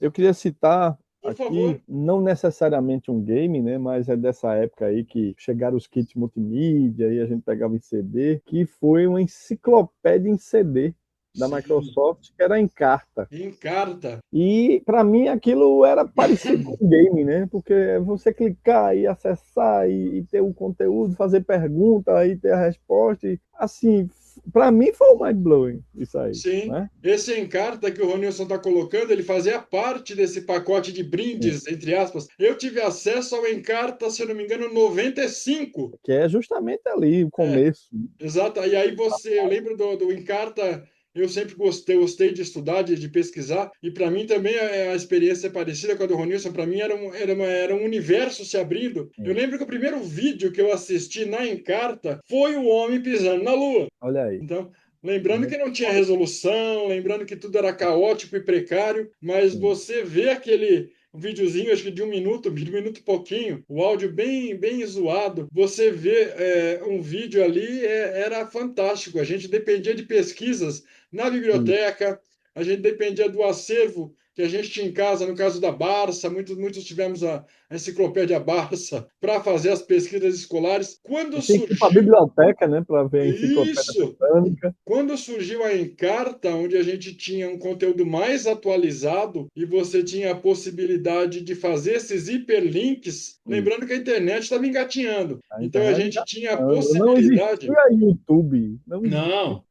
S3: eu queria citar
S2: por favor.
S3: aqui, não necessariamente um game, né, mas é dessa época aí que chegaram os kits multimídia e a gente pegava em CD, que foi uma enciclopédia em CD da
S2: Sim,
S3: Microsoft, que era Encarta.
S2: em carta.
S3: E para mim aquilo era parecido com um game, né? Porque você clicar e acessar e ter o conteúdo, fazer pergunta e ter a resposta, e, assim, para mim foi o mind blowing isso aí,
S2: Sim,
S3: né?
S2: esse Encarta que o Ronilson está colocando, ele fazia parte desse pacote de
S3: Sim.
S2: brindes, entre aspas. Eu tive acesso ao Encarta, se eu não me engano, 95.
S3: Que é justamente ali o
S2: É,
S3: começo.
S2: exato. E aí eu lembro do Encarta, eu sempre gostei de estudar, de pesquisar, e para mim também a experiência é parecida com a do Ronilson. Para mim era um universo se abrindo. Eu
S3: Sim.
S2: lembro que o primeiro vídeo que eu assisti na Encarta foi o homem pisando na Lua.
S3: Olha aí.
S2: Então, lembrando que não tinha resolução, lembrando que tudo era caótico e precário, mas
S3: Sim.
S2: você vê aquele videozinho, acho que de um minuto e pouquinho, o áudio bem zoado, você vê um vídeo ali, era fantástico. A gente dependia de pesquisas na
S3: Sim.
S2: biblioteca, a gente dependia do acervo que a gente tinha em casa, no caso da Barça, muitos tivemos a enciclopédia Barça para fazer as pesquisas escolares. Quando
S3: Eu tinha que ir para a
S2: surgiu
S3: biblioteca, né, para ver a enciclopédia
S2: isso,
S3: britânica.
S2: quando surgiu a Encarta, onde a gente tinha um conteúdo mais atualizado e você tinha a possibilidade de fazer esses hiperlinks,
S3: Isso.
S2: lembrando que a internet estava engatinhando.
S3: A
S2: Então a
S3: internet
S2: gente tinha a
S3: engatinhando. Não
S2: possibilidade.
S3: existia YouTube. Não existia.
S2: Não,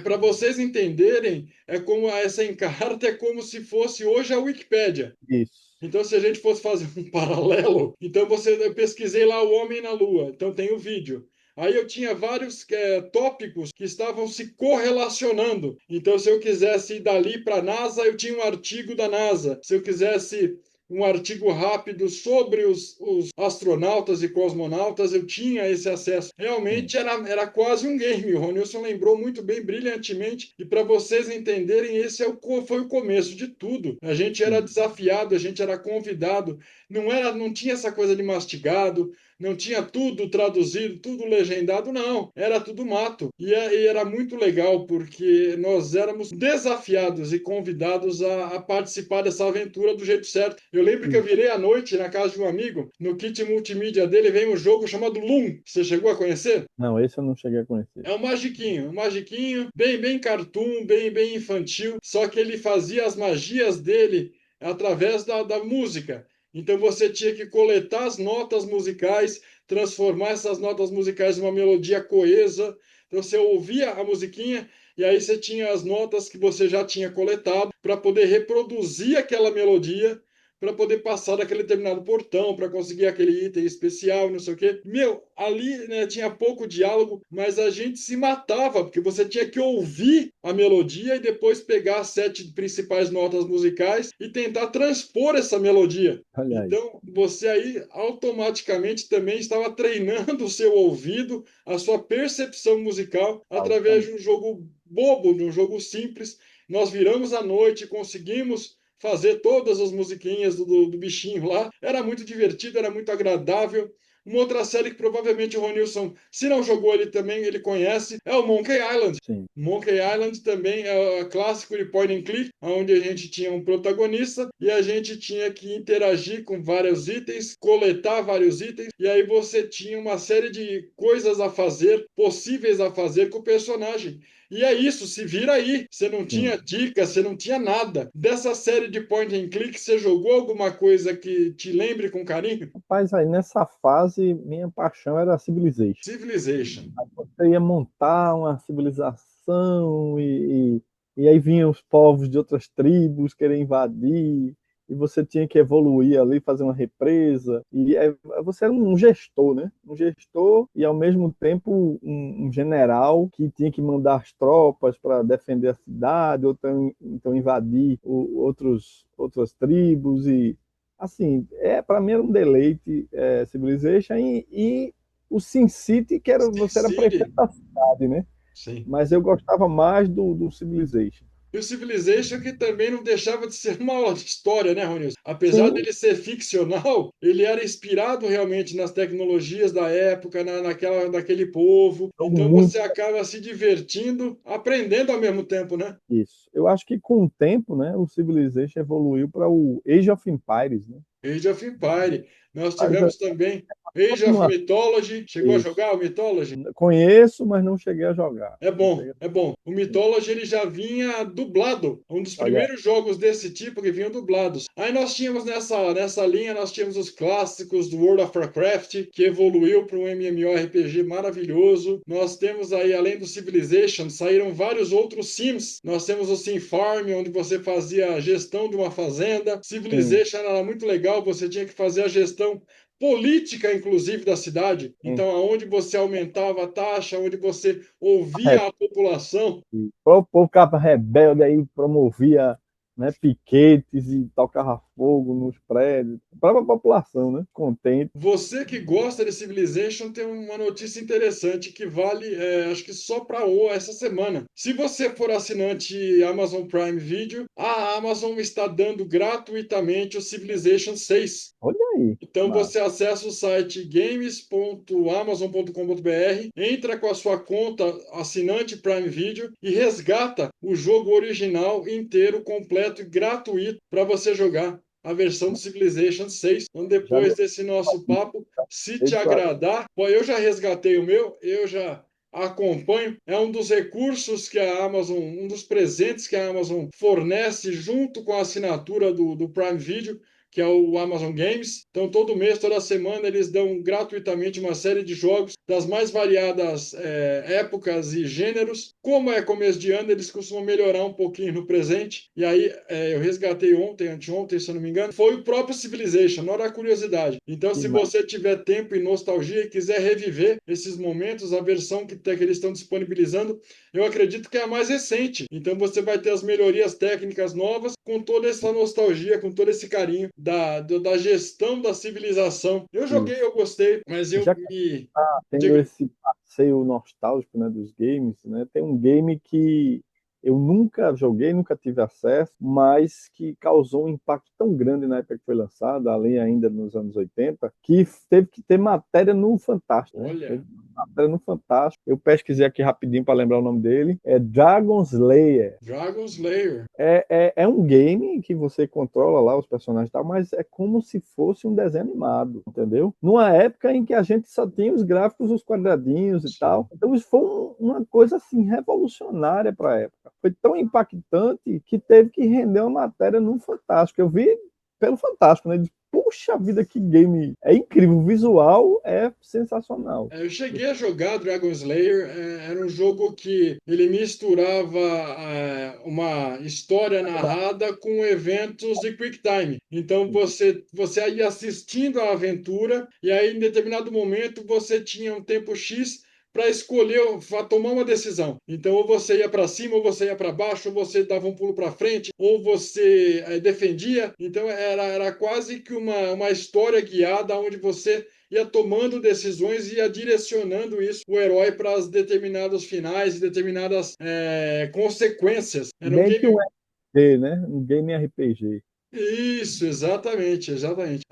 S2: para vocês entenderem, é como essa Encarta é como se fosse hoje a Wikipédia.
S3: Isso.
S2: Então, se a gente fosse fazer um paralelo, então eu pesquisei lá o Homem na Lua, então tem o vídeo. Aí eu tinha vários tópicos que estavam se correlacionando. Então, se eu quisesse ir dali para a NASA, eu tinha um artigo da NASA. Se eu quisesse um artigo rápido sobre os astronautas e cosmonautas, eu tinha esse acesso.
S3: Sim.
S2: Realmente era quase um game. O Ronilson lembrou muito bem, brilhantemente. E para vocês entenderem, esse foi o começo de tudo. A gente era
S3: Sim.
S2: desafiado, a gente era convidado. Não tinha essa coisa de mastigado, não tinha tudo traduzido, tudo legendado, não. Era tudo mato. E era muito legal, porque nós éramos desafiados e convidados a participar dessa aventura do jeito certo. Eu lembro que eu
S3: Sim.
S2: virei à noite na casa de um amigo, no kit multimídia dele vem um jogo chamado Loom. Você chegou a conhecer?
S3: Não, esse eu não cheguei a conhecer.
S2: É um magiquinho, bem cartoon, bem infantil, só que ele fazia as magias dele através da música. Então você tinha que coletar as notas musicais, transformar essas notas musicais em uma melodia coesa. Então você ouvia a musiquinha e aí você tinha as notas que você já tinha coletado para poder reproduzir aquela melodia, para poder passar daquele determinado portão, para conseguir aquele item especial, não sei o quê. Meu, ali, né, tinha pouco diálogo, mas a gente se matava, porque você tinha que ouvir a melodia e depois pegar as 7 principais notas musicais e tentar transpor essa melodia.
S3: Olha aí.
S2: Então, você aí automaticamente também estava treinando o seu ouvido, a sua percepção musical, através
S3: Altamente.
S2: de um jogo bobo, de um jogo simples. Nós viramos à noite, conseguimos fazer todas as musiquinhas do bichinho lá. Era muito divertido, era muito agradável. Uma outra série que provavelmente o Ronilson, se não jogou ele também, ele conhece, é o Monkey Island.
S3: Sim.
S2: Monkey Island também é o clássico de point and click, onde a gente tinha um protagonista e a gente tinha que interagir com vários itens, coletar vários itens, e aí você tinha uma série de coisas a fazer, possíveis a fazer com o personagem. E é isso, se vira aí. Você não tinha
S3: Sim.
S2: dicas, você não tinha nada. Dessa série de point and click, você jogou alguma coisa que te lembre com carinho?
S3: Rapaz, aí nessa fase, minha paixão era a Civilization.
S2: Civilization.
S3: Você ia montar uma civilização e aí vinham os povos de outras tribos querer invadir, e você tinha que evoluir ali, fazer uma represa, você era um gestor, né? Um gestor e ao mesmo tempo um general que tinha que mandar as tropas para defender a cidade, ou então invadir outras tribos e assim, para mim era um deleite Civilization e o SimCity,
S2: Sin
S3: você era prefeito
S2: City.
S3: da cidade, né?
S2: Sim.
S3: Mas eu gostava mais do Civilization.
S2: E o Civilization que também não deixava de ser uma história, né, Ronilson? Apesar
S3: Sim,
S2: dele ser ficcional, ele era inspirado realmente nas tecnologias da época, naquele povo. Então
S3: muito
S2: você acaba se divertindo, aprendendo ao mesmo tempo, né?
S3: isso. Eu acho que com o tempo, né, o Civilization evoluiu para o Age of Empires, né?
S2: Age of Empire. Nós
S3: Mas é
S2: tivemos também Age of
S3: continuação.
S2: Mythology. Chegou a
S3: Isso.
S2: jogar o Mythology?
S3: Conheço, mas não cheguei a jogar.
S2: É
S3: Não
S2: bom,
S3: cheguei
S2: é bom. O Mythology ele já vinha dublado, um dos
S3: Olha,
S2: primeiros jogos desse tipo que vinham dublados. Aí nós tínhamos nessa linha, nós tínhamos os clássicos do World of Warcraft, que evoluiu para um MMORPG maravilhoso. Nós temos aí, além do Civilization, saíram vários outros Sims. Nós temos o Sim Farm, onde você fazia a gestão de uma fazenda.
S3: sim,
S2: Civilization era muito legal, você tinha que fazer a gestão política, inclusive, da cidade.
S3: sim.
S2: Então, aonde você aumentava a taxa, onde você ouvia a população.
S3: O povo ficava rebelde aí, promovia, né, piquetes e tocava fogo nos prédios. A própria população, né? Contente.
S2: Você que gosta de Civilization tem uma notícia interessante que vale, acho que só para essa semana. Se você for assinante Amazon Prime Video, a Amazon está dando gratuitamente o Civilization 6.
S3: Olha aí,
S2: Então
S3: massa.
S2: você acessa o site games.amazon.com.br, entra com a sua conta assinante Prime Video e resgata o jogo original inteiro, completo e gratuito para você jogar a versão do Civilization 6. Então
S3: Já
S2: depois desse nosso papo, se te
S3: gostei.
S2: agradar, bom, eu já resgatei o meu, eu já acompanho, é um dos recursos que a Amazon, um dos presentes que a Amazon fornece junto com a assinatura do Prime Video, que é o Amazon Games. Então, todo mês, toda semana, eles dão gratuitamente uma série de jogos das mais variadas épocas e gêneros. Como é começo de ano, eles costumam melhorar um pouquinho no presente. E aí, eu resgatei ontem, anteontem, se eu não me engano, foi o próprio Civilization, olha a curiosidade. Então,
S3: Que
S2: se
S3: massa.
S2: você tiver tempo e nostalgia e quiser reviver esses momentos, a versão que eles estão disponibilizando, eu acredito que é a mais recente. Então, você vai ter as melhorias técnicas novas com toda essa nostalgia, com todo esse carinho da gestão da civilização. Eu joguei,
S3: Isso.
S2: eu gostei, mas eu
S3: Já que
S2: me.
S3: tá tendo
S2: Diga.
S3: esse passeio nostálgico, né, dos games, né, tem um game que eu nunca joguei, nunca tive acesso, mas que causou um impacto tão grande na época que foi lançado, além ainda nos anos 80, que teve que ter matéria no Fantástico, né? Teve
S2: Olha,
S3: matéria no Fantástico. Eu pesquisei aqui rapidinho para lembrar o nome dele. É Dragon Slayer.
S2: Dragon Slayer.
S3: É um game que você controla lá os personagens e tal, mas é como se fosse um desenho animado, entendeu? Numa época em que a gente só tinha os gráficos, os quadradinhos e
S2: Sim.
S3: tal. Então isso foi uma coisa assim revolucionária para a época. Foi tão impactante que teve que render uma matéria no Fantástico. Eu vi pelo Fantástico, né? Puxa vida, que game é incrível, o visual é sensacional.
S2: Eu cheguei a jogar Dragon Slayer, era um jogo que ele misturava uma história narrada com eventos de Quick Time. Então você ia assistindo a aventura e aí em determinado momento você tinha um tempo X para escolher, para tomar uma decisão. Então ou você ia para cima, ou você ia para baixo, ou você dava um pulo para frente, ou você defendia. Então era quase que uma história guiada onde você ia tomando decisões e ia direcionando isso, o herói, para as determinados finais e determinadas consequências. Era um
S3: Bem que um
S2: game.
S3: RPG, né? Um game RPG.
S2: Isso, exatamente, exatamente.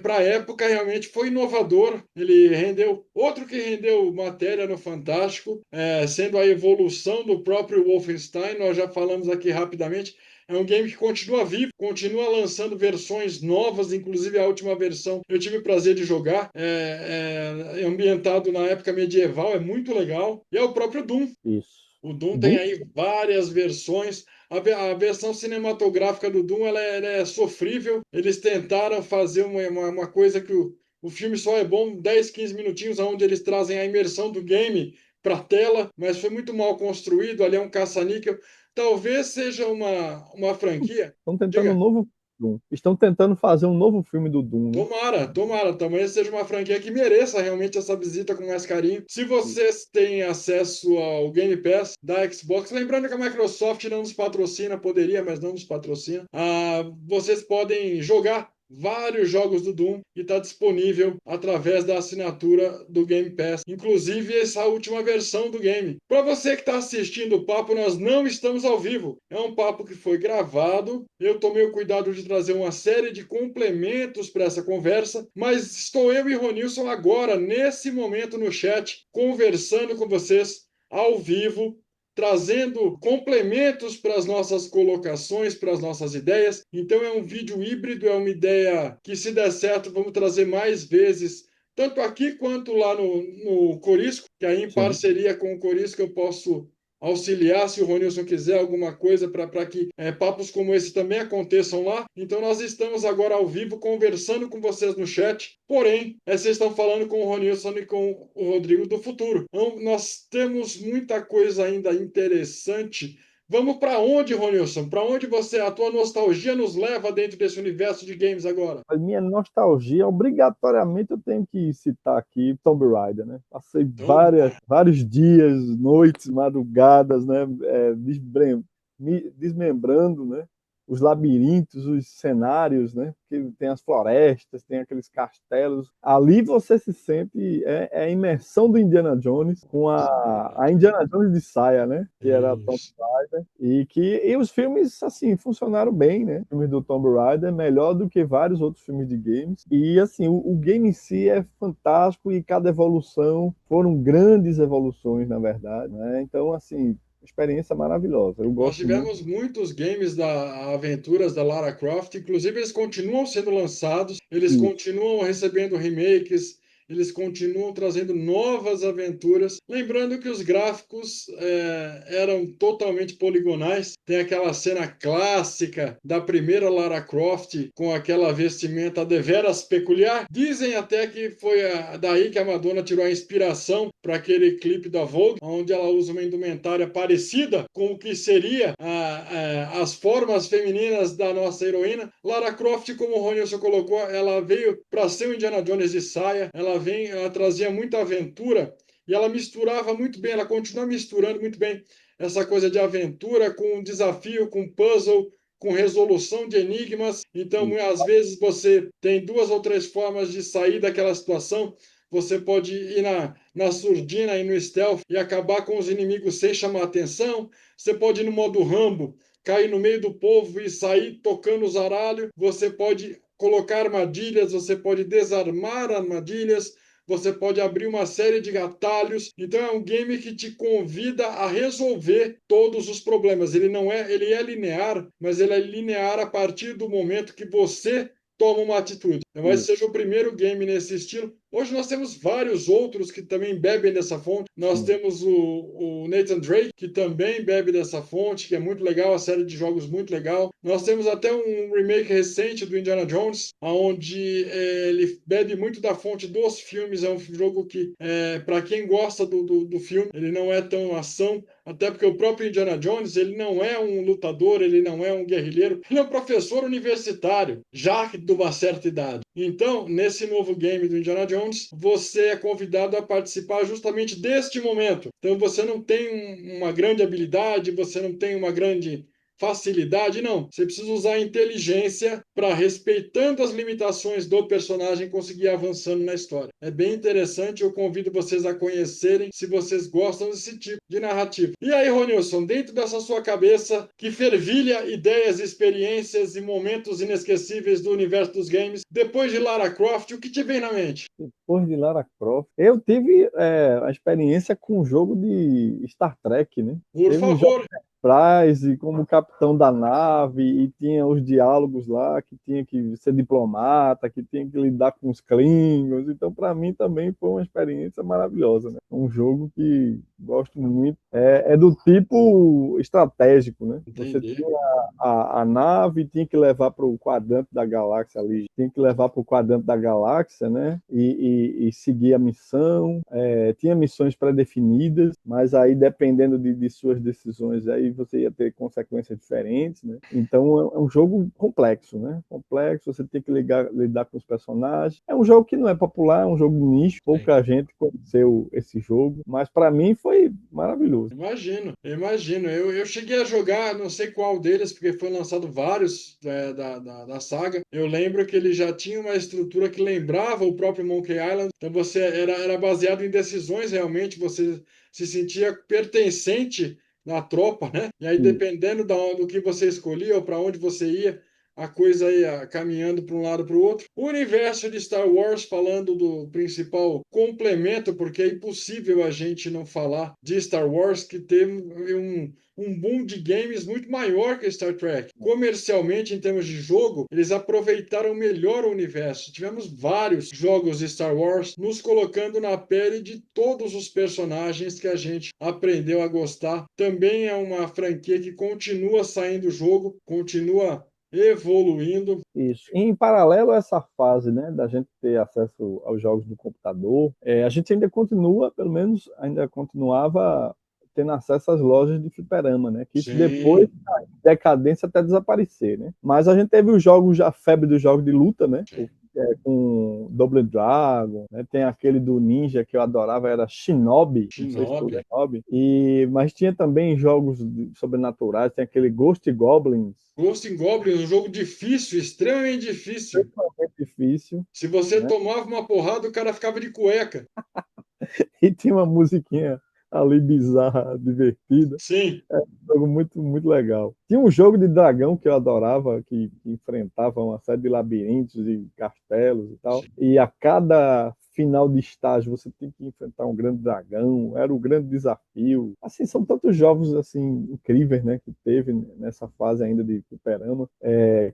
S2: Para a época realmente foi inovador. Ele rendeu outro que rendeu matéria no Fantástico, sendo a evolução do próprio Wolfenstein. Nós já falamos aqui rapidamente. É um game que continua vivo, continua lançando versões novas, inclusive a última versão eu tive o prazer de jogar. É ambientado na época medieval, é muito legal. E é o próprio Doom.
S3: Isso.
S2: O Doom tem
S3: Doom,
S2: aí várias versões. A versão cinematográfica do Doom ela é sofrível. Eles tentaram fazer uma coisa que o filme só é bom 10, 15 minutinhos, onde eles trazem a imersão do game para a tela, mas foi muito mal construído. Ali é um caça-níquel. Talvez seja uma franquia.
S3: estão tentando um
S2: Diga,
S3: novo Doom. Estão tentando fazer um novo filme do Doom, né?
S2: tomara, tomara. Talvez seja uma franquia que mereça realmente essa visita com mais carinho. Se vocês têm acesso ao Game Pass da Xbox, lembrando que a Microsoft não nos patrocina, poderia, mas não nos patrocina, vocês podem jogar vários jogos do Doom e está disponível através da assinatura do Game Pass, inclusive essa última versão do game. Para você que está assistindo o papo, nós não estamos ao vivo. É um papo que foi gravado. Eu tomei o cuidado de trazer uma série de complementos para essa conversa, mas estou eu e Ronilson agora, nesse momento no chat, conversando com vocês ao vivo, trazendo complementos para as nossas colocações, para as nossas ideias. Então é um vídeo híbrido, é uma ideia que, se der certo, vamos trazer mais vezes, tanto aqui quanto lá no Corisco, que aí em
S3: Sim.
S2: parceria com o Corisco eu posso auxiliar se o Ronilson quiser alguma coisa para que papos como esse também aconteçam lá. Então nós estamos agora ao vivo conversando com vocês no chat, porém vocês estão falando com o Ronilson e com o Rodrigo do futuro. Então nós temos muita coisa ainda interessante. Vamos para onde, Ronilson? Para onde a tua nostalgia nos leva dentro desse universo de games agora?
S3: A minha nostalgia, obrigatoriamente eu tenho que citar aqui Tomb Raider, né? Passei
S2: Então,
S3: vários dias, noites, madrugadas, né? Desmembrando, né? Os labirintos, os cenários, né? Que tem as florestas, tem aqueles castelos. Ali você se sente, é a imersão do Indiana Jones com a Indiana Jones de saia, né? Que era a Tomb
S2: isso.
S3: Raider. E os filmes, assim, funcionaram bem, né? Os filmes do Tomb Raider, melhor do que vários outros filmes de games. E, assim, o game em si é fantástico e cada evolução foram grandes evoluções, na verdade, né? Então, assim, experiência maravilhosa. Eu
S2: Nós
S3: gosto muito.
S2: tivemos muitos games da aventuras da Lara Croft, inclusive eles continuam sendo lançados, eles
S3: E,
S2: continuam recebendo remakes, eles continuam trazendo novas aventuras. Lembrando que os gráficos eram totalmente poligonais. Tem aquela cena clássica da primeira Lara Croft com aquela vestimenta deveras peculiar. Dizem até que foi daí que a Madonna tirou a inspiração para aquele clipe da Vogue, onde ela usa uma indumentária parecida com o que seria as formas femininas da nossa heroína. Lara Croft, como o Ronilson colocou, ela veio para ser o Indiana Jones de saia, ela trazia muita aventura e ela misturava muito bem, ela continua misturando muito bem essa coisa de aventura com desafio, com puzzle, com resolução de enigmas. Então,
S3: e
S2: às vezes, você tem duas ou três formas de sair daquela situação. Você pode ir na surdina e no stealth e acabar com os inimigos sem chamar atenção. Você pode ir no modo Rambo, cair no meio do povo e sair tocando os aralhos. Você pode colocar armadilhas, você pode desarmar armadilhas, você pode abrir uma série de atalhos. Então é um game que te convida a resolver todos os problemas. Ele é linear, mas ele é linear a partir do momento que você toma uma atitude. Talvez
S3: isso,
S2: seja o primeiro game nesse estilo. Hoje nós temos vários outros que também bebem dessa fonte. Nós
S3: sim.
S2: temos o Nathan Drake, que também bebe dessa fonte, que é muito legal, a série de jogos muito legal. Nós temos até um remake recente do Indiana Jones, onde ele bebe muito da fonte dos filmes. É um jogo que, para quem gosta do filme, ele não é tão ação, até porque o próprio Indiana Jones, ele não é um lutador, ele não é um guerrilheiro, ele é um professor universitário, já de uma certa idade. Então, nesse novo game do Indiana Jones, você é convidado a participar justamente deste momento. Então, você não tem uma grande habilidade, você não tem uma grande facilidade, não. Você precisa usar a inteligência para, respeitando as limitações do personagem, conseguir ir avançando na história. É bem interessante, eu convido vocês a conhecerem se vocês gostam desse tipo de narrativa. E aí, Ronilson, dentro dessa sua cabeça que fervilha ideias, experiências e momentos inesquecíveis do universo dos games, depois de Lara Croft, o que te vem na mente?
S3: Depois de Lara Croft, eu tive a experiência com o jogo de Star Trek, né?
S2: Por
S3: Teve jogos
S2: favor.
S3: Price como capitão da nave e tinha os diálogos lá que tinha que ser diplomata, que tinha que lidar com os Klingons. Então, para mim também foi uma experiência maravilhosa, né? Um jogo que gosto muito. É do tipo estratégico, né? Você
S2: Entendi.
S3: tinha a nave, tinha que levar para o quadrante da galáxia ali, tinha que levar para o quadrante da galáxia, né? E seguir a missão. Tinha missões pré-definidas, mas aí dependendo de suas decisões aí você ia ter consequências diferentes, né? Então é um jogo complexo, né? Complexo, você tem que lidar com os personagens. É um jogo que não é popular, é um jogo de nicho,
S2: Sim.
S3: pouca gente conheceu esse jogo, mas para mim foi maravilhoso.
S2: Imagino, imagino. Eu cheguei a jogar, não sei qual deles, porque foi lançado vários da saga. Eu lembro que ele já tinha uma estrutura que lembrava o próprio Monkey Island. Então você era baseado em decisões realmente, você se sentia pertencente na tropa, né? E aí,
S3: E
S2: dependendo do que você escolhia ou para onde você ia, a coisa ia caminhando para um lado para o outro. O universo de Star Wars, falando do principal complemento, porque é impossível a gente não falar de Star Wars, que teve um boom de games muito maior que Star Trek. Comercialmente, em termos de jogo, eles aproveitaram melhor o universo. Tivemos vários jogos de Star Wars, nos colocando na pele de todos os personagens que a gente aprendeu a gostar. Também é uma franquia que continua saindo jogo, continua evoluindo.
S3: isso. Em paralelo a essa fase, né, da gente ter acesso aos jogos no computador, a gente ainda continua, pelo menos ainda continuava tendo acesso às lojas de fliperama, né? Que isso depois
S2: Sim,
S3: da decadência até desaparecer, né? Mas a gente teve os jogos, a febre dos jogos de luta, né?
S2: sim.
S3: Com Double Dragon, né? Tem aquele do Ninja que eu adorava, era Shinobi, não sei se tu
S2: Shinobi.
S3: lembra, mas tinha também jogos sobrenaturais, tem aquele Ghost Goblins,
S2: Ghost in Goblins, um jogo difícil, extremamente difícil.
S3: extremamente difícil,
S2: Se você
S3: né?
S2: tomava uma porrada, o cara ficava de cueca.
S3: E tinha uma musiquinha ali bizarra, divertida.
S2: Sim,
S3: É um jogo muito, muito legal. Tinha um jogo de dragão que eu adorava, que enfrentava uma série de labirintos e castelos e tal.
S2: sim.
S3: E a cada final de estágio você tem que enfrentar um grande dragão, era o grande desafio. Assim, são tantos jogos assim incríveis, né, que teve nessa fase ainda de fliperama,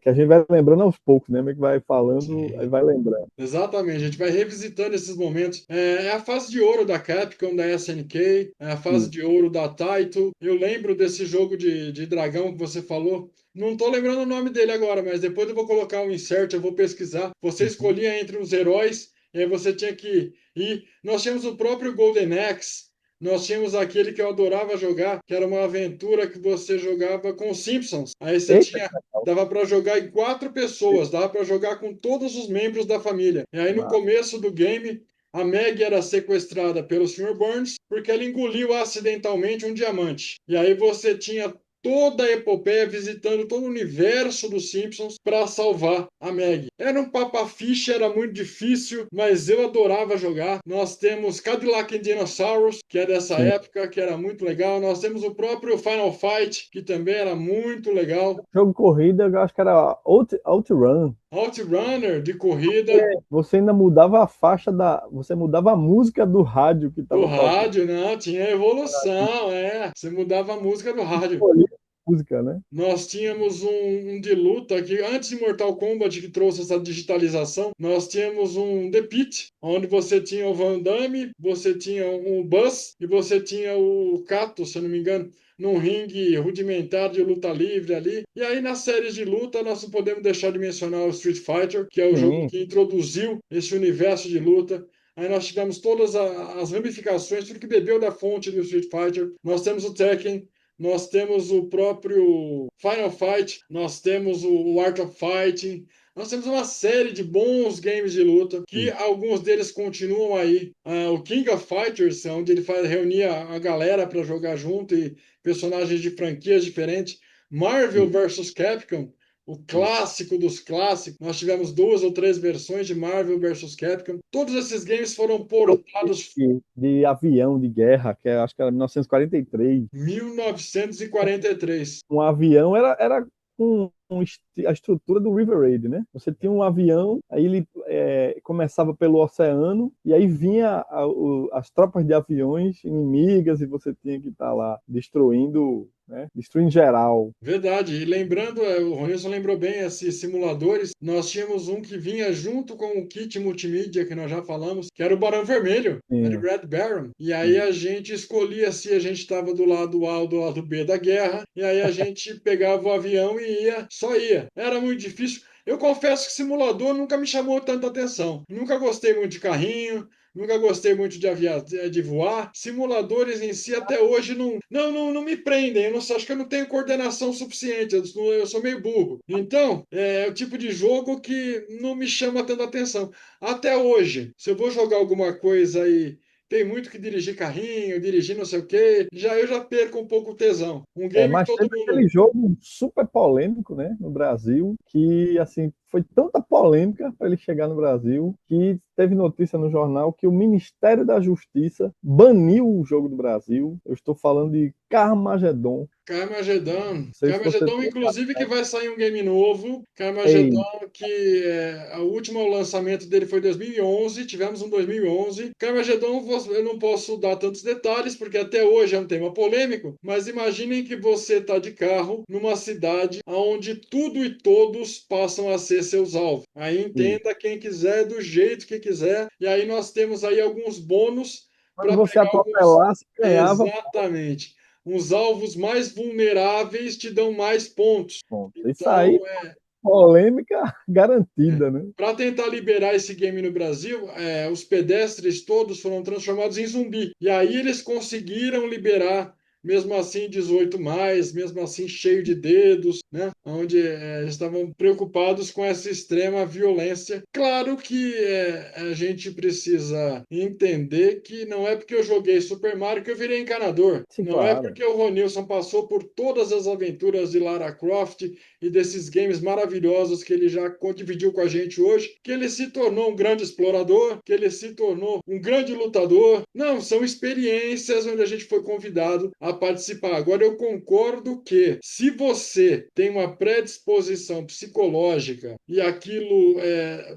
S3: que a gente vai lembrando aos poucos, né, meio que vai falando, aí
S2: Sim.
S3: vai lembrando.
S2: Exatamente, a gente vai revisitando esses momentos. É a fase de ouro da Capcom, da SNK, é a fase
S3: Isso.
S2: de ouro da Taito. Eu lembro desse jogo de dragão que você falou. Não estou lembrando o nome dele agora, mas depois eu vou colocar um insert, eu vou pesquisar. Você
S3: Uhum.
S2: escolhia entre os heróis, e aí você tinha que ir. Nós tínhamos o próprio Golden Axe, nós tínhamos aquele que eu adorava jogar, que era uma aventura que você jogava com os Simpsons. Aí você
S3: Eita,
S2: tinha. Dava para jogar em 4 pessoas, dava para jogar com todos os membros da família. E aí no começo do game, a Maggie era sequestrada pelo Sr. Burns porque ela engoliu acidentalmente um diamante. E aí você tinha toda a epopeia visitando todo o universo dos Simpsons para salvar a Maggie. Era um papa-ficha, era muito difícil, mas eu adorava jogar. Nós temos Cadillac and Dinosaurs, que é dessa
S3: sim.
S2: época, que era muito legal. Nós temos o próprio Final Fight, que também era muito legal.
S3: Jogo corrida, eu acho que era OutRun.
S2: Outrunner de corrida,
S3: Você ainda mudava a faixa da. Você mudava a música do rádio que
S2: do
S3: estava tocando.
S2: rádio, não, tinha evolução, é. Você mudava a música do rádio.
S3: Escolhia a música, né?
S2: Nós tínhamos um de luta que, antes de Mortal Kombat, que trouxe essa digitalização, nós tínhamos um The Pit, onde você tinha o Van Damme, você tinha um Buzz e você tinha o Kato, se eu não me engano, num ringue rudimentar de luta livre ali. E aí, nas séries de luta, nós não podemos deixar de mencionar o Street Fighter, que é o jogo
S3: Sim.
S2: que introduziu esse universo de luta. Aí nós tivemos todas as ramificações, tudo que bebeu da fonte do Street Fighter. Nós temos o Tekken, nós temos o próprio Final Fight, nós temos o Art of Fighting, nós temos uma série de bons games de luta, que alguns deles continuam aí. O King of Fighters, onde ele reunia a galera para jogar junto e personagens de franquias diferentes. Marvel vs Capcom, o clássico dos clássicos. Nós tivemos 2 ou 3 versões de Marvel vs Capcom. Todos esses games foram portados
S3: de avião de guerra, que acho que era 1943.
S2: em 1943.
S3: Um avião era a estrutura do River Raid, né? Você tinha um avião, aí ele começava pelo oceano, e aí vinha as tropas de aviões inimigas, e você tinha que estar lá destruindo, né? Destruindo geral.
S2: Verdade. E lembrando, o Ronilson lembrou bem esses simuladores. Nós tínhamos um que vinha junto com o kit multimídia, que nós já falamos, que era o Barão Vermelho, era o
S3: Sim.
S2: Red Baron. E aí a gente escolhia se a gente estava do lado A ou do lado B da guerra, e aí a gente pegava o avião e ia, só ia. Era muito difícil. Eu confesso que simulador nunca me chamou tanta atenção. Nunca gostei muito de carrinho, nunca gostei muito de voar. Simuladores em si até hoje não me prendem. Eu não, acho que eu não tenho coordenação suficiente. Eu sou meio burro. Então, é o tipo de jogo que não me chama tanta atenção. Até hoje, se eu vou jogar alguma coisa aí, tem muito que dirigir carrinho, dirigir não sei o quê, eu já perco um pouco o tesão. Um game que
S3: Mas
S2: todo
S3: teve aquele
S2: mundo.
S3: jogo super polêmico, né, no Brasil, que assim foi tanta polêmica para ele chegar no Brasil que teve notícia no jornal que o Ministério da Justiça baniu o jogo do Brasil. Eu estou falando de Carmageddon.
S2: Carmageddon.
S3: Não sei se você
S2: Carmageddon,
S3: tem.
S2: inclusive, que vai sair um game novo.
S3: Ei,
S2: Carmageddon, que o último lançamento dele foi em 2011. Tivemos um 2011. Carmageddon, eu não posso dar tantos detalhes, porque até hoje é um tema polêmico. Mas imaginem que você está de carro numa cidade onde tudo e todos passam a ser seus alvos. Aí entenda quem quiser, do jeito que quiser. E aí nós temos aí alguns bônus
S3: quando
S2: para
S3: você
S2: pegar alguns.
S3: atropelasse, ganhava
S2: Exatamente. Os alvos mais vulneráveis te dão mais pontos.
S3: ponto. Isso
S2: Então,
S3: aí, polêmica garantida, né?
S2: para tentar liberar esse game no Brasil, os pedestres todos foram transformados em zumbi. E aí eles conseguiram liberar, mesmo assim 18 mais, mesmo assim cheio de dedos, né? Onde eles estavam preocupados com essa extrema violência. Claro que a gente precisa entender que não é porque eu joguei Super Mario que eu virei encanador.
S3: Sim,
S2: Não é
S3: claro.
S2: porque o Ronilson passou por todas as aventuras de Lara Croft e desses games maravilhosos que ele já dividiu com a gente hoje, que ele se tornou um grande explorador, que ele se tornou um grande lutador. Não, são experiências onde a gente foi convidado a participar. Agora, eu concordo que se você tem uma predisposição psicológica e aquilo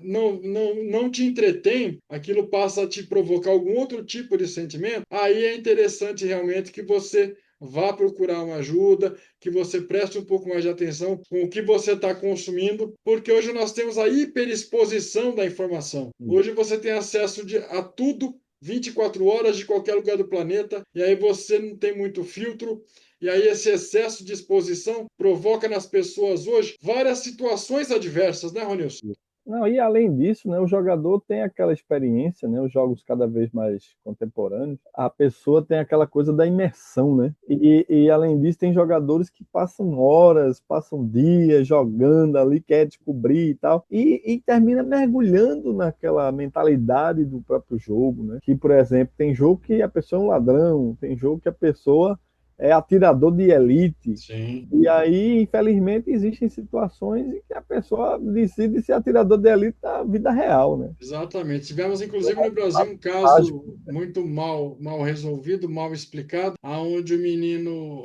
S2: não te entretém, aquilo passa a te provocar algum outro tipo de sentimento, aí é interessante realmente que você vá procurar uma ajuda, que você preste um pouco mais de atenção com o que você está consumindo, porque hoje nós temos a hiperexposição da informação. Hoje você tem acesso a tudo 24 horas de qualquer lugar do planeta, e aí você não tem muito filtro. E aí esse excesso de exposição provoca nas pessoas hoje várias situações adversas, né, Ronilson?
S3: Não, e além disso, né, o jogador tem aquela experiência, né, os jogos cada vez mais contemporâneos, a pessoa tem aquela coisa da imersão, né? E além disso, tem jogadores que passam horas, passam dias jogando ali, quer descobrir e tal, e termina mergulhando naquela mentalidade do próprio jogo, né? Que, por exemplo, tem jogo que a pessoa é um ladrão, tem jogo que a pessoa é atirador de elite.
S2: Sim.
S3: E aí, infelizmente, existem situações em que a pessoa decide ser atirador de elite na vida real, né?
S2: Exatamente. Tivemos, inclusive, no Brasil um
S3: Trágico.
S2: caso muito mal resolvido, mal explicado, aonde o menino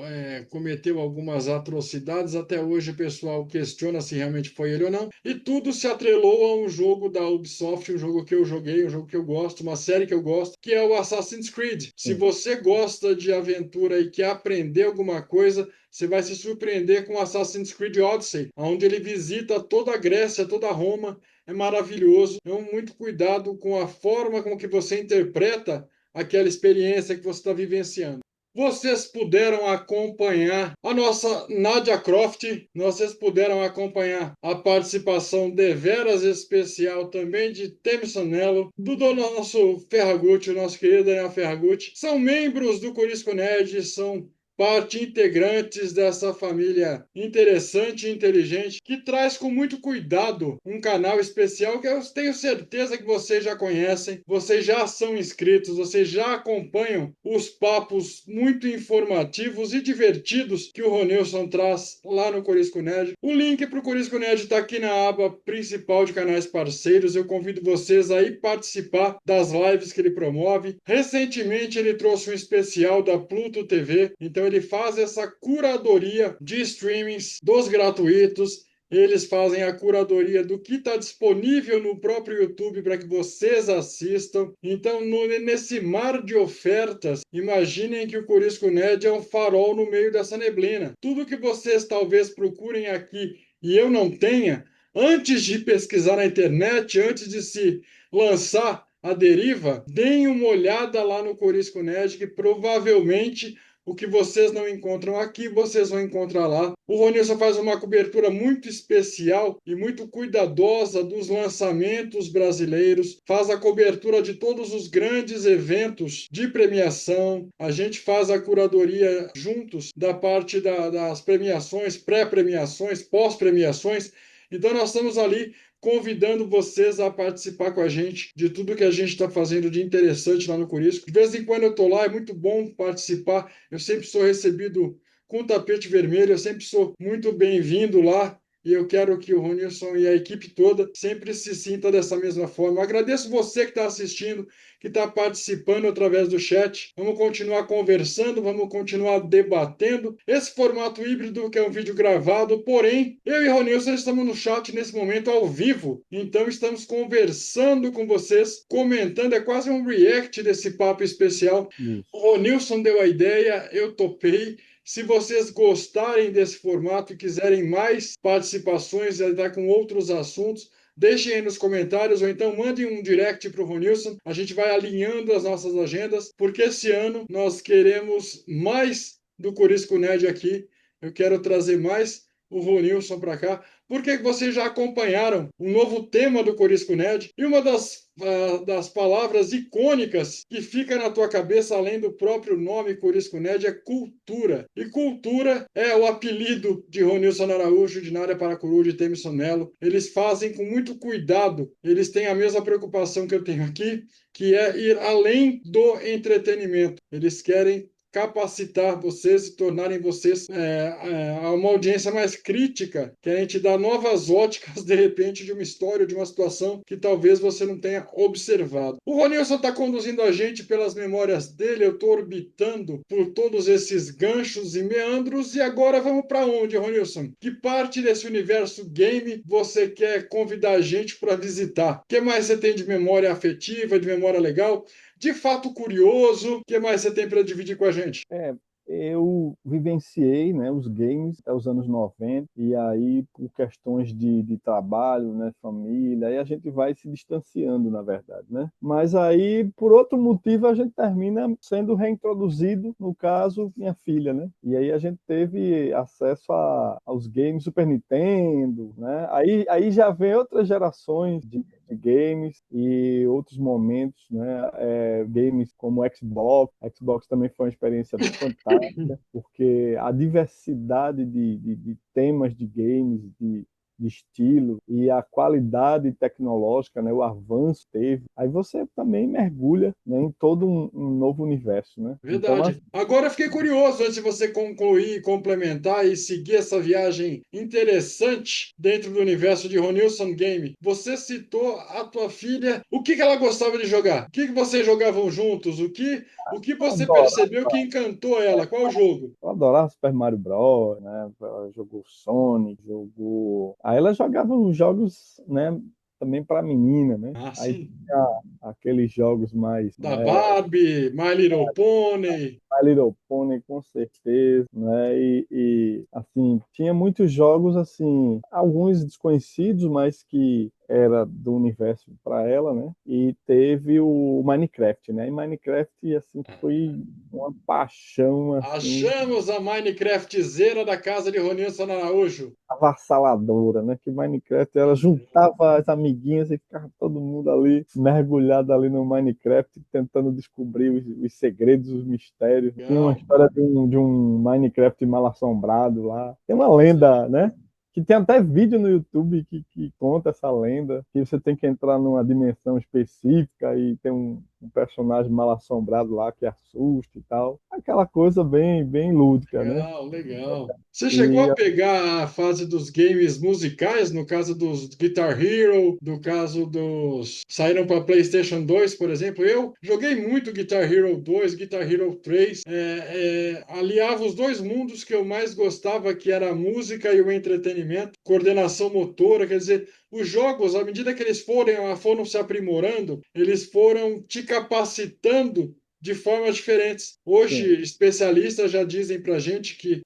S2: cometeu algumas atrocidades. Até hoje o pessoal questiona se realmente foi ele ou não. E tudo se atrelou a um jogo da Ubisoft, um jogo que eu joguei, um jogo que eu gosto, uma série que eu gosto, que é o Assassin's Creed. Se você gosta de aventura e quer aprender alguma coisa, você vai se surpreender com Assassin's Creed Odyssey, onde ele visita toda a Grécia, toda Roma. É maravilhoso. É muito cuidado com a forma com que você interpreta aquela experiência que você está vivenciando. Vocês puderam acompanhar a nossa Nadia Croft, vocês puderam acompanhar a participação deveras especial também de Temison Nello, do nosso Ferragutti, o nosso querido Daniel Ferragutti. São membros do Corisco Nerd, são parte integrantes dessa família interessante e inteligente, que traz com muito cuidado um canal especial que eu tenho certeza que vocês já conhecem, vocês já são inscritos, vocês já acompanham os papos muito informativos e divertidos que o Ronilson traz lá no Corisco Nerd. O link para o Corisco Nerd está aqui na aba principal de canais parceiros. Eu convido vocês a ir participar das lives que ele promove. Recentemente ele trouxe um especial da Pluto TV, então ele faz essa curadoria de streamings dos gratuitos. Eles fazem a curadoria do que está disponível no próprio YouTube para que vocês assistam. Então, nesse mar de ofertas, imaginem que o Corisco Nerd é um farol no meio dessa neblina. Tudo que vocês talvez procurem aqui e eu não tenha, antes de pesquisar na internet, antes de se lançar a deriva, deem uma olhada lá no Corisco Nerd, que provavelmente o que vocês não encontram aqui, vocês vão encontrar lá. O Ronilson faz uma cobertura muito especial e muito cuidadosa dos lançamentos brasileiros, faz a cobertura de todos os grandes eventos de premiação. A gente faz a curadoria juntos da parte das premiações, pré-premiações, pós-premiações. Então, nós estamos ali convidando vocês a participar com a gente de tudo que a gente está fazendo de interessante lá no Corisco. De vez em quando eu estou lá, é muito bom participar. Eu sempre sou recebido com tapete vermelho, eu sempre sou muito bem-vindo lá. E eu quero que o Ronilson e a equipe toda sempre se sinta dessa mesma forma. Agradeço você que está assistindo, que está participando através do chat. Vamos continuar conversando, vamos continuar debatendo. Esse formato híbrido, que é um vídeo gravado, porém, eu e Ronilson estamos no chat nesse momento ao vivo. Então estamos conversando com vocês, comentando, é quase um react desse papo especial.
S3: Isso.
S2: O Ronilson deu a ideia, eu topei. Se vocês gostarem desse formato e quiserem mais participações, até com outros assuntos, deixem aí nos comentários ou então mandem um direct para o Ronilson. A gente vai alinhando as nossas agendas, porque esse ano nós queremos mais do Corisco Nerd aqui. Eu quero trazer mais o Ronilson para cá, porque vocês já acompanharam o novo tema do Corisco Nerd e uma das palavras icônicas que fica na tua cabeça, além do próprio nome Corisco Nerd, é cultura. E cultura é o apelido de Ronilson Araújo, de Nária Paracuru, de Temison Melo. Eles fazem com muito cuidado, eles têm a mesma preocupação que eu tenho aqui, que é ir além do entretenimento. Eles querem capacitar vocês e tornarem vocês uma audiência mais crítica, querem te dar novas óticas, de repente, de uma história, de uma situação que talvez você não tenha observado. O Ronilson está conduzindo a gente pelas memórias dele, eu estou orbitando por todos esses ganchos e meandros, e agora vamos para onde, Ronilson? Que parte desse universo game você quer convidar a gente para visitar? O que mais você tem de memória afetiva, de memória legal? De fato curioso, o que mais você tem para dividir com a gente?
S3: Eu vivenciei, né, os games até os anos 90, e aí, por questões de trabalho, né, família, aí a gente vai se distanciando, na verdade, né? Mas aí, por outro motivo, a gente termina sendo reintroduzido, no caso, minha filha, né? E aí a gente teve acesso aos games Super Nintendo, né? Aí já vem outras gerações de games e outros momentos, né? Games como Xbox também foi uma experiência fantástica, porque a diversidade de temas de games, de estilo e a qualidade tecnológica, né, o avanço teve, aí você também mergulha, né, em todo um novo universo, né? Então,
S2: Verdade. Agora eu fiquei curioso, antes de você concluir, complementar e seguir essa viagem interessante dentro do universo de Ronilson Game. Você citou a tua filha. O que ela gostava de jogar? O que vocês jogavam juntos? O que você percebeu que encantou ela? Qual jogo?
S3: eu adorava Super Mario Bros, né? Ela jogou Sonic, jogou. Aí ela jogava os jogos, né? Também para menina, né?
S2: Ah,
S3: Aí
S2: sim.
S3: tinha aqueles jogos mais,
S2: Da
S3: né?
S2: Barbie, My Little Pony.
S3: My Little Pony, com certeza, né? Assim, tinha muitos jogos, assim, alguns desconhecidos, mas que era do universo para ela, né? E teve o Minecraft, né? E Minecraft, assim, foi uma paixão, assim,
S2: Achamos a Minecraftzeira da casa de Ronilson Araújo.
S3: avassaladora, né? Que Minecraft, ela juntava as amiguinhas e ficava todo mundo ali, mergulhado ali no Minecraft, tentando descobrir os segredos, os mistérios. Tinha uma
S2: Legal.
S3: história de um Minecraft mal assombrado lá. Tem uma lenda, né? Que tem até vídeo no YouTube que conta essa lenda, que você tem que entrar numa dimensão específica e tem um personagem mal assombrado lá que assusta e tal. Aquela coisa bem, bem lúdica, né?
S2: Legal, legal. Você chegou
S3: E
S2: a pegar a fase dos games musicais, no caso dos Guitar Hero, no caso dos saíram para PlayStation 2, por exemplo? Eu joguei muito Guitar Hero 2, Guitar Hero 3. Aliava os dois mundos que eu mais gostava, que era a música e o entretenimento, coordenação motora, quer dizer, os jogos, à medida que eles foram se aprimorando, eles foram te capacitando de formas diferentes.
S3: sim,
S2: Hoje, especialistas já dizem para a gente que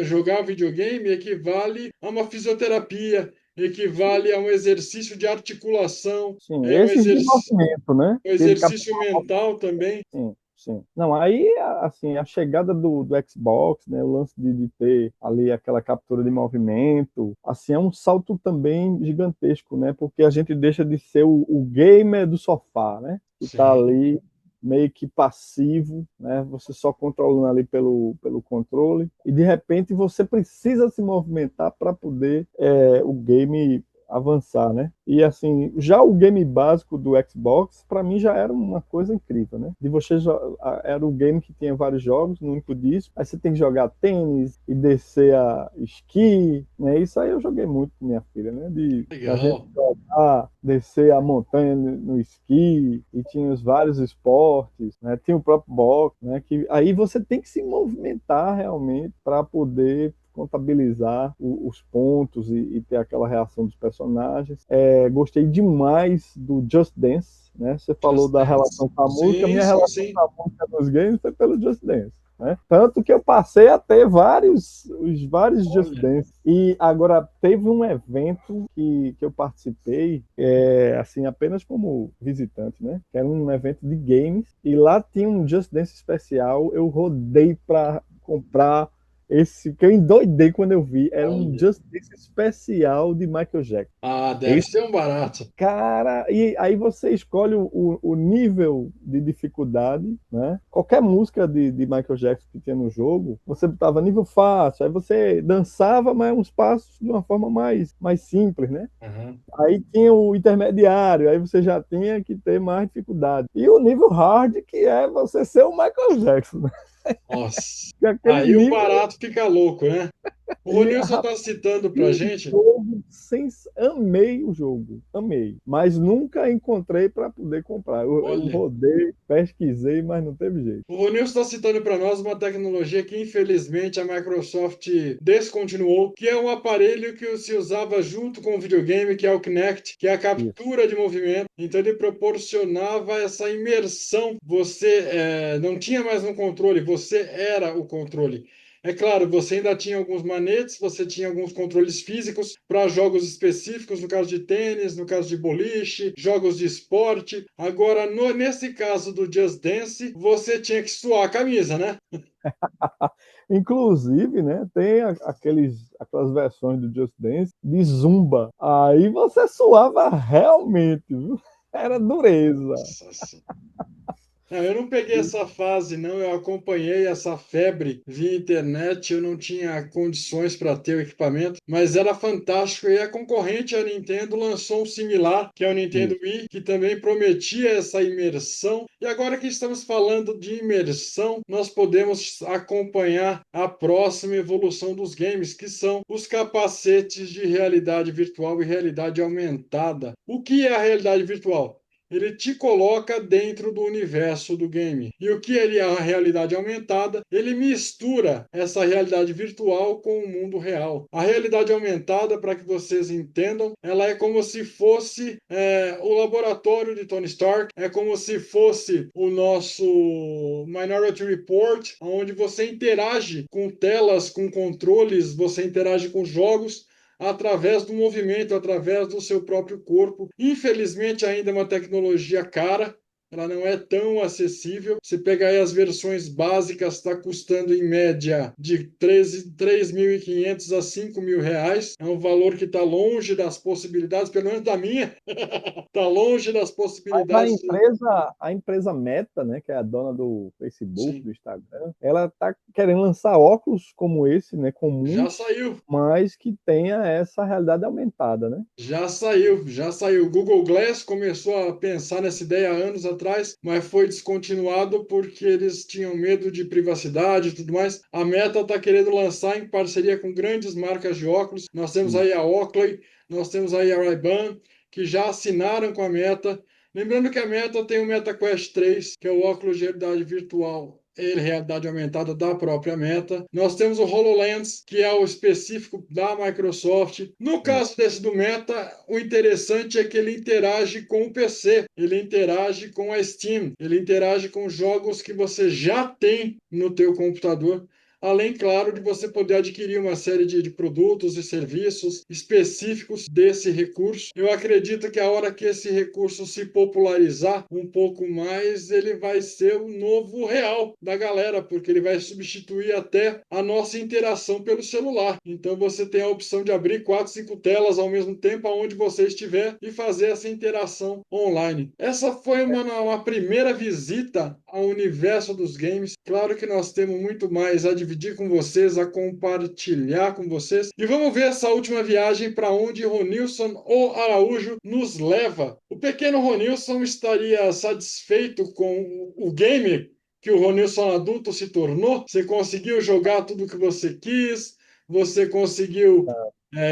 S2: jogar videogame equivale a uma fisioterapia, equivale a um exercício de articulação,
S3: sim,
S2: é um
S3: esses de movimento, né?
S2: um
S3: Que ele
S2: exercício mental também.
S3: sim, sim. Não, aí, assim, a chegada do Xbox, né, o lance de ter ali aquela captura de movimento, assim, é um salto também gigantesco, né? Porque a gente deixa de ser o gamer do sofá, né? Que tá
S2: Sim.
S3: ali meio que passivo, né? Você só controlando ali pelo controle, e de repente você precisa se movimentar para poder o game avançar, né? E assim, já o game básico do Xbox, para mim já era uma coisa incrível, né? De você era o game que tinha vários jogos no único disco, aí você tem que jogar tênis e descer a esqui, né? Isso aí eu joguei muito com minha filha, né? De a gente
S2: Legal.
S3: jogar, descer a montanha no esqui, e tinha os vários esportes, né? Tinha o próprio boxe, né? Que aí você tem que se movimentar realmente para poder contabilizar os pontos e ter aquela reação dos personagens. Gostei demais do Just Dance, né? Você falou
S2: Just
S3: da
S2: Dance.
S3: relação com a música,
S2: Sim,
S3: minha
S2: sim,
S3: relação
S2: sim.
S3: com a música nos games foi pelo Just Dance. Né? Tanto que eu passei a ter vários Just
S2: Olha.
S3: Dance. E agora teve um evento que eu participei, assim, apenas como visitante, né? Que era um evento de games, e lá tinha um Just Dance especial. Eu rodei para comprar esse, que eu endoidei quando eu vi. Era um
S2: Olha.
S3: Just Dance especial de Michael Jackson.
S2: Ah, deve
S3: Esse
S2: ser um barato.
S3: cara, e aí você escolhe o nível de dificuldade, né? Qualquer música de Michael Jackson que tinha no jogo, você botava nível fácil, aí você dançava, mas uns passos de uma forma mais simples, né?
S2: Uhum.
S3: Aí tinha o intermediário, aí você já tinha que ter mais dificuldade. E o nível hard, que é você ser o Michael Jackson, né?
S2: Nossa.
S3: Que é aquele
S2: Aí o
S3: nível.
S2: barato fica louco, né? O
S3: E,
S2: Ronilson está citando pra
S3: o
S2: gente.
S3: jogo, amei o jogo, amei, mas nunca encontrei para poder comprar. Eu
S2: Olha.
S3: rodei, pesquisei, mas não teve jeito.
S2: O Ronilson está citando para nós uma tecnologia que infelizmente a Microsoft descontinuou, que é um aparelho que se usava junto com o videogame, que é o Kinect, que é a
S3: Isso.
S2: captura de movimento. Então ele proporcionava essa imersão. Você não tinha mais um controle, você era o controle. É claro, você ainda tinha alguns manetes, você tinha alguns controles físicos para jogos específicos, no caso de tênis, no caso de boliche, jogos de esporte. Agora, nesse caso do Just Dance, você tinha que suar a camisa, né?
S3: Inclusive, né, tem aquelas versões do Just Dance de Zumba. Aí você suava realmente, viu? Era dureza.
S2: Nossa. Não, eu não peguei essa fase, não. Eu acompanhei essa febre via internet. Eu não tinha condições para ter o equipamento, mas era fantástico. E a concorrente, a Nintendo, lançou um similar, que é o Nintendo
S3: Isso.
S2: Wii, que também prometia essa imersão. E agora que estamos falando de imersão, nós podemos acompanhar a próxima evolução dos games, que são os capacetes de realidade virtual e realidade aumentada. O que é a realidade virtual? Ele te coloca dentro do universo do game. E o que é a realidade aumentada? Ele mistura essa realidade virtual com o mundo real. A realidade aumentada, para que vocês entendam, ela é como se fosse o laboratório de Tony Stark, é como se fosse o nosso Minority Report, onde você interage com telas, com controles, você interage com jogos. através do movimento, através do seu próprio corpo. Infelizmente, ainda é uma tecnologia cara. Ela não é tão acessível. Se pegar aí as versões básicas, está custando em média de 3.500 a R$ 5.000. É um valor que está longe das possibilidades, pelo menos da minha, está longe das
S3: Mas
S2: possibilidades de...
S3: a empresa Meta, né, que é a dona do Facebook,
S2: Sim,
S3: do Instagram, ela está querendo lançar óculos como esse, né,
S2: já
S3: comuns,
S2: saiu.
S3: mas que tenha essa realidade aumentada, né?
S2: Já saiu, já saiu. O Google Glass começou a pensar nessa ideia há anos atrás, mas foi descontinuado porque eles tinham medo de privacidade e tudo mais. A Meta está querendo lançar em parceria com grandes marcas de óculos. Nós temos
S3: Sim.
S2: aí a Oakley, nós temos aí a Ray-Ban, que já assinaram com a Meta. Lembrando que a Meta tem o MetaQuest 3, que é o óculos de realidade virtual e realidade aumentada da própria Meta. Nós temos o HoloLens, que é o específico da Microsoft. No caso desse do Meta, o interessante é que ele interage com o PC, ele interage com a Steam, ele interage com jogos que você já tem no teu computador. Além, claro, de você poder adquirir uma série de produtos e serviços específicos desse recurso. Eu acredito que a hora que esse recurso se popularizar um pouco mais, ele vai ser o novo real da galera, porque ele vai substituir até a nossa interação pelo celular. Então você tem a opção de abrir 4, 5 telas ao mesmo tempo aonde você estiver e fazer essa interação online. Essa foi uma primeira visita ao universo dos games. Claro que nós temos muito mais a dividir com vocês, a compartilhar com vocês. E vamos ver essa última viagem para onde Ronilson ou Araújo nos leva. O pequeno Ronilson estaria satisfeito com o game que o Ronilson adulto se tornou? Você conseguiu jogar tudo que você quis? Você conseguiu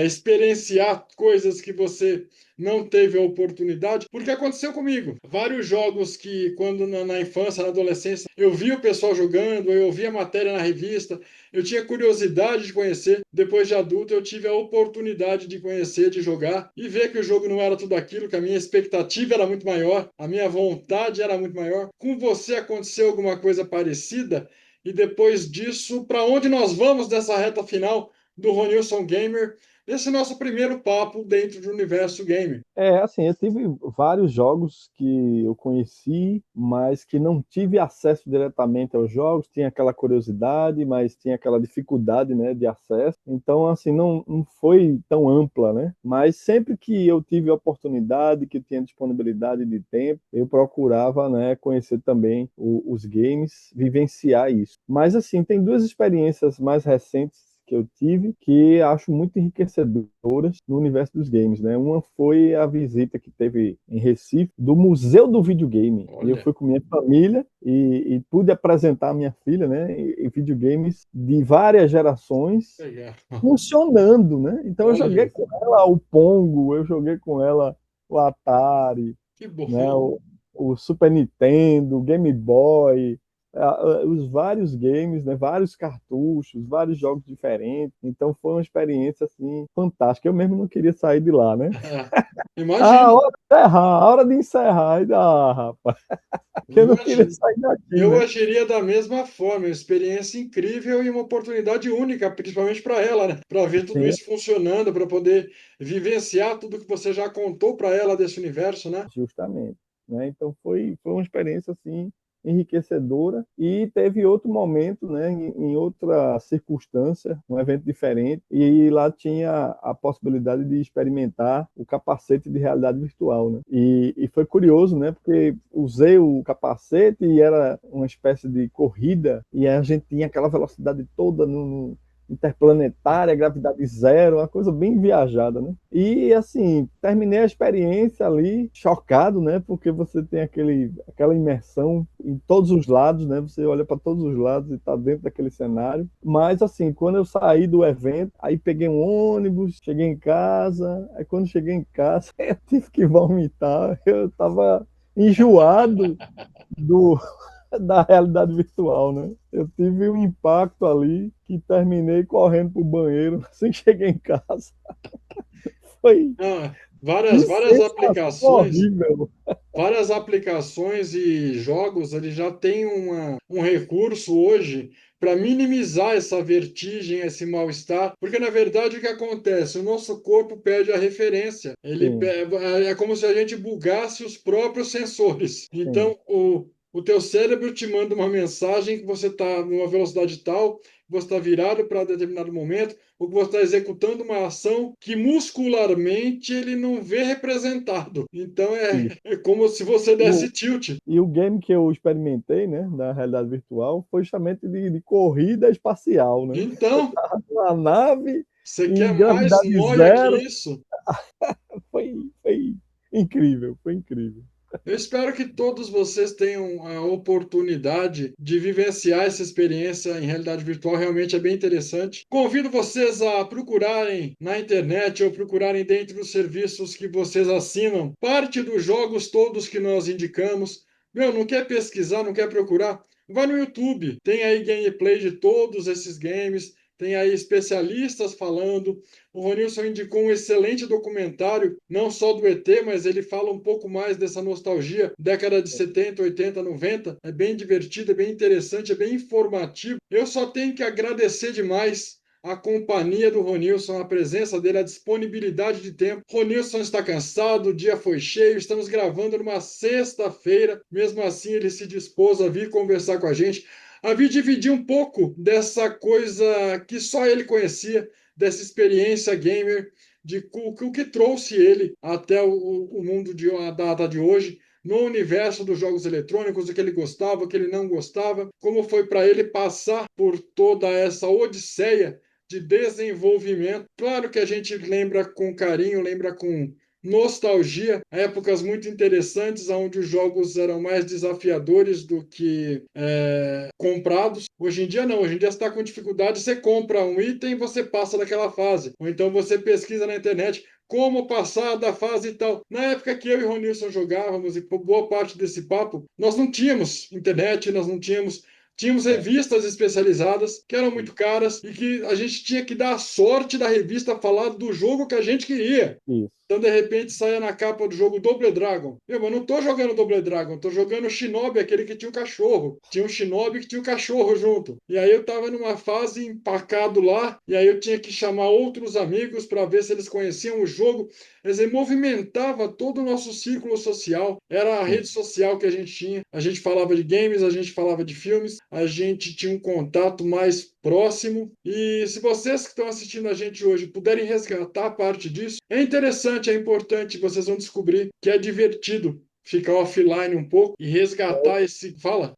S2: experienciar coisas que você não teve a oportunidade, porque aconteceu comigo. Vários jogos que, quando na infância, na adolescência, eu via o pessoal jogando, eu via matéria na revista, eu tinha curiosidade de conhecer. Depois de adulto, eu tive a oportunidade de conhecer, de jogar e ver que o jogo não era tudo aquilo, que a minha expectativa era muito maior, a minha vontade era muito maior. Com você aconteceu alguma coisa parecida? E depois disso, para onde nós vamos dessa reta final do Ronilson Gamer, nesse nosso primeiro papo dentro do universo gamer?
S3: Assim, eu tive vários jogos que eu conheci, mas que não tive acesso diretamente aos jogos, tinha aquela curiosidade, mas tinha aquela dificuldade, né, de acesso. Então, assim, não foi tão ampla, né? Mas sempre que eu tive oportunidade, que eu tinha disponibilidade de tempo, eu procurava, né, conhecer também os games, vivenciar isso. Mas, assim, tem duas experiências mais recentes que eu tive que acho muito enriquecedoras no universo dos games, né? Uma foi a visita que teve em Recife do Museu do Videogame. E eu
S2: Olha,
S3: fui com minha família e pude apresentar a minha filha, né, em videogames de várias gerações
S2: legal.
S3: funcionando, né? Então eu joguei
S2: Olha,
S3: com ela o Pongo, eu joguei com ela o Atari,
S2: que bom.
S3: né, o Super Nintendo, o Game Boy, os vários games, né, vários cartuchos, vários jogos diferentes. Então foi uma experiência assim fantástica. Eu mesmo não queria sair de lá, né? A
S2: Imagino,
S3: hora de encerrar, a hora de encerrar, rapaz, que eu não queria
S2: imagino.
S3: sair daqui,
S2: Eu
S3: né?
S2: agiria da mesma forma, uma experiência incrível e uma oportunidade única, principalmente para ela, né? Para ver tudo
S3: Sim,
S2: isso funcionando, para poder vivenciar tudo que você já contou para ela desse universo, né?
S3: justamente, né? Então foi uma experiência assim enriquecedora e teve outro momento, né, em outra circunstância, um evento diferente e lá tinha a possibilidade de experimentar o capacete de realidade virtual, né? E foi curioso, né, porque usei o capacete e era uma espécie de corrida e a gente tinha aquela velocidade toda no interplanetária, gravidade zero, uma coisa bem viajada, né? E assim, terminei a experiência ali chocado, né? Porque você tem aquela imersão em todos os lados, né? Você olha para todos os lados e está dentro daquele cenário. Mas assim, quando eu saí do evento, aí peguei um ônibus, cheguei em casa. Aí quando cheguei em casa, eu tive que vomitar. Eu estava enjoado do da realidade virtual, né? Eu tive um impacto ali que terminei correndo pro banheiro assim que cheguei em casa. Foi
S2: Ah,
S3: que
S2: várias
S3: sensação
S2: aplicações.
S3: horrível.
S2: Várias aplicações e jogos, ele já tem um recurso hoje para minimizar essa vertigem, esse mal-estar, porque na verdade o que acontece? O nosso corpo perde a referência.
S3: Sim,
S2: É como se a gente bugasse os próprios sensores.
S3: sim.
S2: Então, o teu cérebro te manda uma mensagem que você está numa velocidade tal, que você está virado para determinado momento, ou que você está executando uma ação que muscularmente ele não vê representado. Então
S3: Isso.
S2: é como se você
S3: E o,
S2: desse tilt.
S3: e o game que eu experimentei, né, na realidade virtual, foi justamente de corrida espacial, né?
S2: Então,
S3: Uma nave
S2: você
S3: em
S2: quer mais
S3: gravidade
S2: noia que
S3: zero.
S2: isso?
S3: Foi incrível, foi incrível.
S2: Eu espero que todos vocês tenham a oportunidade de vivenciar essa experiência em realidade virtual, realmente é bem interessante. Convido vocês a procurarem na internet ou procurarem dentro dos serviços que vocês assinam parte dos jogos todos que nós indicamos. Meu, não quer pesquisar, não quer procurar? Vai no YouTube, tem aí gameplay de todos esses games, tem aí especialistas falando. O Ronilson indicou um excelente documentário, não só do ET, mas ele fala um pouco mais dessa nostalgia, década de 70, 80, 90. É bem divertido, é bem interessante, é bem informativo. Eu só tenho que agradecer demais a companhia do Ronilson, a presença dele, a disponibilidade de tempo. Ronilson está cansado, o dia foi cheio, estamos gravando numa sexta-feira. Mesmo assim, ele se dispôs a vir conversar com a gente, a vir dividir um pouco dessa coisa que só ele conhecia, dessa experiência gamer, de o que trouxe ele até o mundo a data de hoje, no universo dos jogos eletrônicos, o que ele gostava, o que ele não gostava, como foi para ele passar por toda essa odisseia de desenvolvimento. Claro que a gente lembra com carinho, lembra com nostalgia, épocas muito interessantes, onde os jogos eram mais desafiadores do que comprados. Hoje em dia não, hoje em dia você está com dificuldade, você compra um item e você passa daquela fase. Ou então você pesquisa na internet como passar da fase e tal. Na época que eu e o Ronilson jogávamos, e por boa parte desse papo, nós não tínhamos internet, nós não tínhamos. Tínhamos
S3: É,
S2: revistas especializadas que eram muito caras e que a gente tinha que dar a sorte da revista falar do jogo que a gente queria.
S3: isso.
S2: Então, de repente, saia na capa do jogo Double Dragon. Meu, mas não tô jogando Double Dragon, tô jogando Shinobi, aquele que tinha um cachorro. Tinha um Shinobi que tinha um cachorro junto. E aí eu tava numa fase empacado lá, e aí eu tinha que chamar outros amigos para ver se eles conheciam o jogo. Quer dizer, movimentava todo o nosso círculo social. Era a
S3: Sim.
S2: rede social que a gente tinha. A gente falava de games, a gente falava de filmes, a gente tinha um contato mais próximo. E se vocês que estão assistindo a gente hoje puderem resgatar parte disso, é interessante, é importante. Vocês vão descobrir que é divertido ficar offline um pouco e resgatar esse. Fala.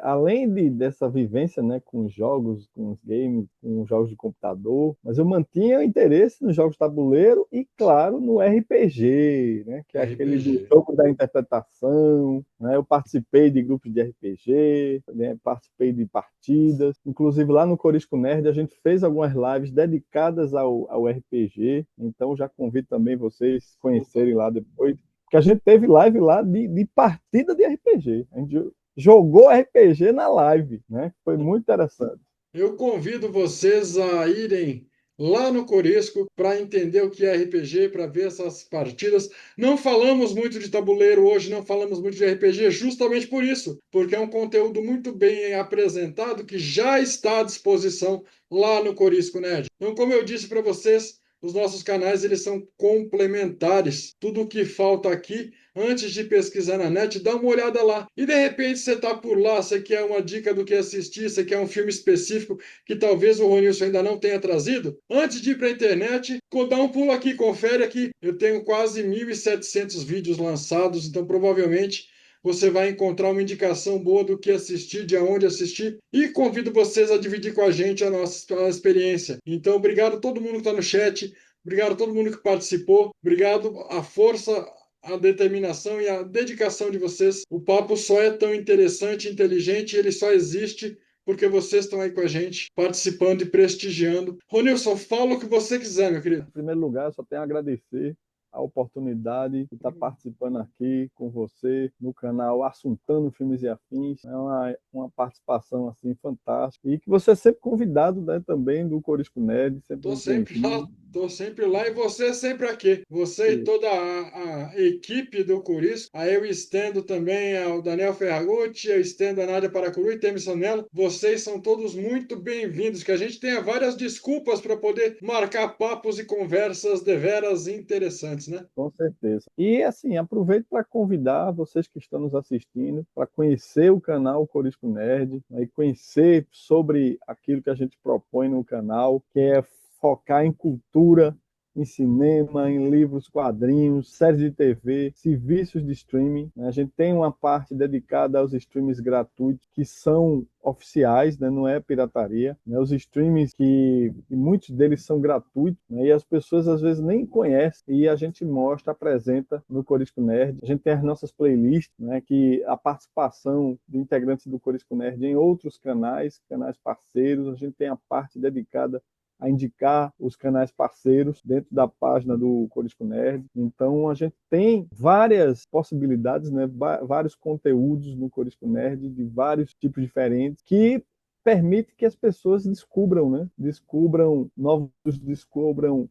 S3: Além dessa vivência, né, com os jogos, com os games, com os jogos de computador, mas eu mantinha interesse nos jogos de tabuleiro e, claro, no RPG, né, que é aquele do
S2: RPG.
S3: jogo da interpretação, né, eu participei de grupos de RPG, né, participei de partidas, inclusive lá no Corisco Nerd a gente fez algumas lives dedicadas ao RPG, então já convido também vocês
S2: Opa.
S3: conhecerem lá depois, porque a gente teve live lá de partida de RPG. A gente jogou RPG na live, né? Foi muito interessante.
S2: Eu convido vocês a irem lá no Corisco para entender o que é RPG, para ver essas partidas. Não falamos muito de tabuleiro hoje, não falamos muito de RPG, justamente por isso, porque é um conteúdo muito bem apresentado que já está à disposição lá no Corisco Nerd. Então, como eu disse para vocês, os nossos canais eles são complementares. Tudo o que falta aqui, antes de pesquisar na net, dá uma olhada lá. E de repente você está por lá, você quer uma dica do que assistir, você quer um filme específico que talvez o Ronilson ainda não tenha trazido. Antes de ir para a internet, dá um pulo aqui, confere aqui. Eu tenho quase 1.700 vídeos lançados, então provavelmente você vai encontrar uma indicação boa do que assistir, de aonde assistir, e convido vocês a dividir com a gente a nossa experiência. Então, obrigado a todo mundo que está no chat, obrigado a todo mundo que participou, obrigado a força, a determinação e a dedicação de vocês. O papo só é tão interessante, inteligente, ele só existe porque vocês estão aí com a gente, participando e prestigiando. Ronilson, fala o que você quiser, meu querido.
S3: Em primeiro lugar, eu só tenho a agradecer a oportunidade de estar participando aqui com você no canal Assuntando Filmes e Afins. É uma participação assim fantástica e que você é sempre convidado, né, também do Corisco Nerd, sempre
S2: Tô
S3: muito
S2: sempre lá.
S3: bem-vindo.
S2: Tô sempre lá e você sempre aqui. Você e toda a equipe do Corisco. Aí eu estendo também ao Daniel Ferragutti, eu estendo a Nádia Paracuru e Temis Sonello. Vocês são todos muito bem-vindos. Que a gente tenha várias desculpas para poder marcar papos e conversas deveras interessantes, né?
S3: Com certeza. E assim, aproveito para convidar vocês que estão nos assistindo para conhecer o canal Corisco Nerd, né, e conhecer sobre aquilo que a gente propõe no canal, que é focar em cultura, em cinema, em livros, quadrinhos, séries de TV, serviços de streaming, né? A gente tem uma parte dedicada aos streams gratuitos, que são oficiais, né? Não é pirataria, né? Os streamings que e muitos deles são gratuitos, né? E as pessoas às vezes nem conhecem, e a gente mostra, apresenta no Corisco Nerd. A gente tem as nossas playlists, né? Que a participação de integrantes do Corisco Nerd em outros canais, canais parceiros. A gente tem a parte dedicada a indicar os canais parceiros dentro da página do Corisco Nerd. Então, a gente tem várias possibilidades, né? Vários conteúdos no Corisco Nerd, de vários tipos diferentes, que permite que as pessoas descubram, né? Descubram novos, descubram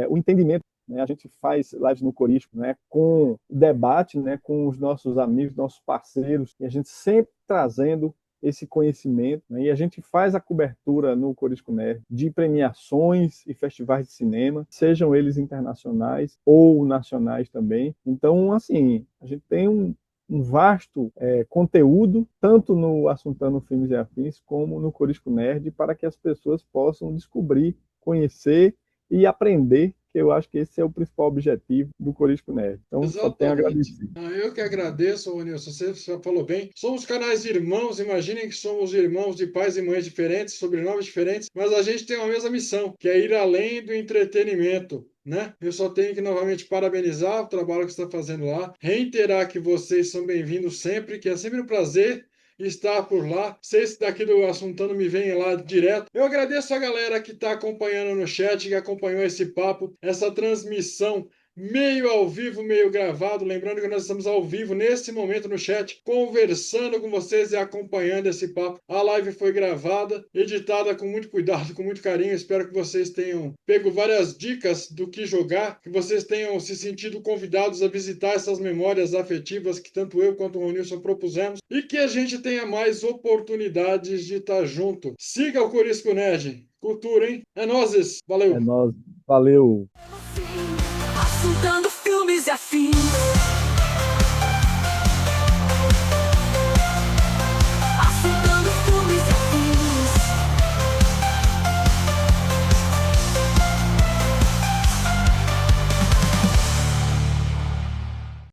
S3: o entendimento. Né? A gente faz lives no Corisco, né? Com debate, né? Com os nossos amigos, nossos parceiros, e a gente sempre trazendo esse conhecimento, né? E a gente faz a cobertura no Corisco Nerd de premiações e festivais de cinema, sejam eles internacionais ou nacionais também. Então, assim, a gente tem um vasto conteúdo, tanto no Assuntando Filmes e Afins, como no Corisco Nerd, para que as pessoas possam descobrir, conhecer e aprender, que eu acho que esse é o principal objetivo do Corisco Nerd. Então, só tenho a
S2: Exatamente.
S3: agradecer.
S2: Eu que agradeço, Nilson. Você já falou bem. Somos canais irmãos, imaginem que somos irmãos de pais e mães diferentes, sobrenomes diferentes, mas a gente tem uma mesma missão, que é ir além do entretenimento. Né? Eu só tenho que novamente parabenizar o trabalho que você está fazendo lá, reiterar que vocês são bem-vindos sempre, que é sempre um prazer estar por lá. Vocês daqui do Assuntando me veem lá direto. Eu agradeço a galera que está acompanhando no chat, que acompanhou esse papo, essa transmissão meio ao vivo, meio gravado. Lembrando que nós estamos ao vivo nesse momento no chat, conversando com vocês e acompanhando esse papo. A live foi gravada, editada com muito cuidado, com muito carinho. Espero que vocês tenham pego várias dicas do que jogar, que vocês tenham se sentido convidados a visitar essas memórias afetivas que tanto eu quanto o Ronilson propusemos, e que a gente tenha mais oportunidades de estar junto. Siga o Corisco Nerd. Cultura, hein? É nóis.
S3: É
S2: Valeu!
S3: nós. Valeu!
S1: Assuntando filmes e afins.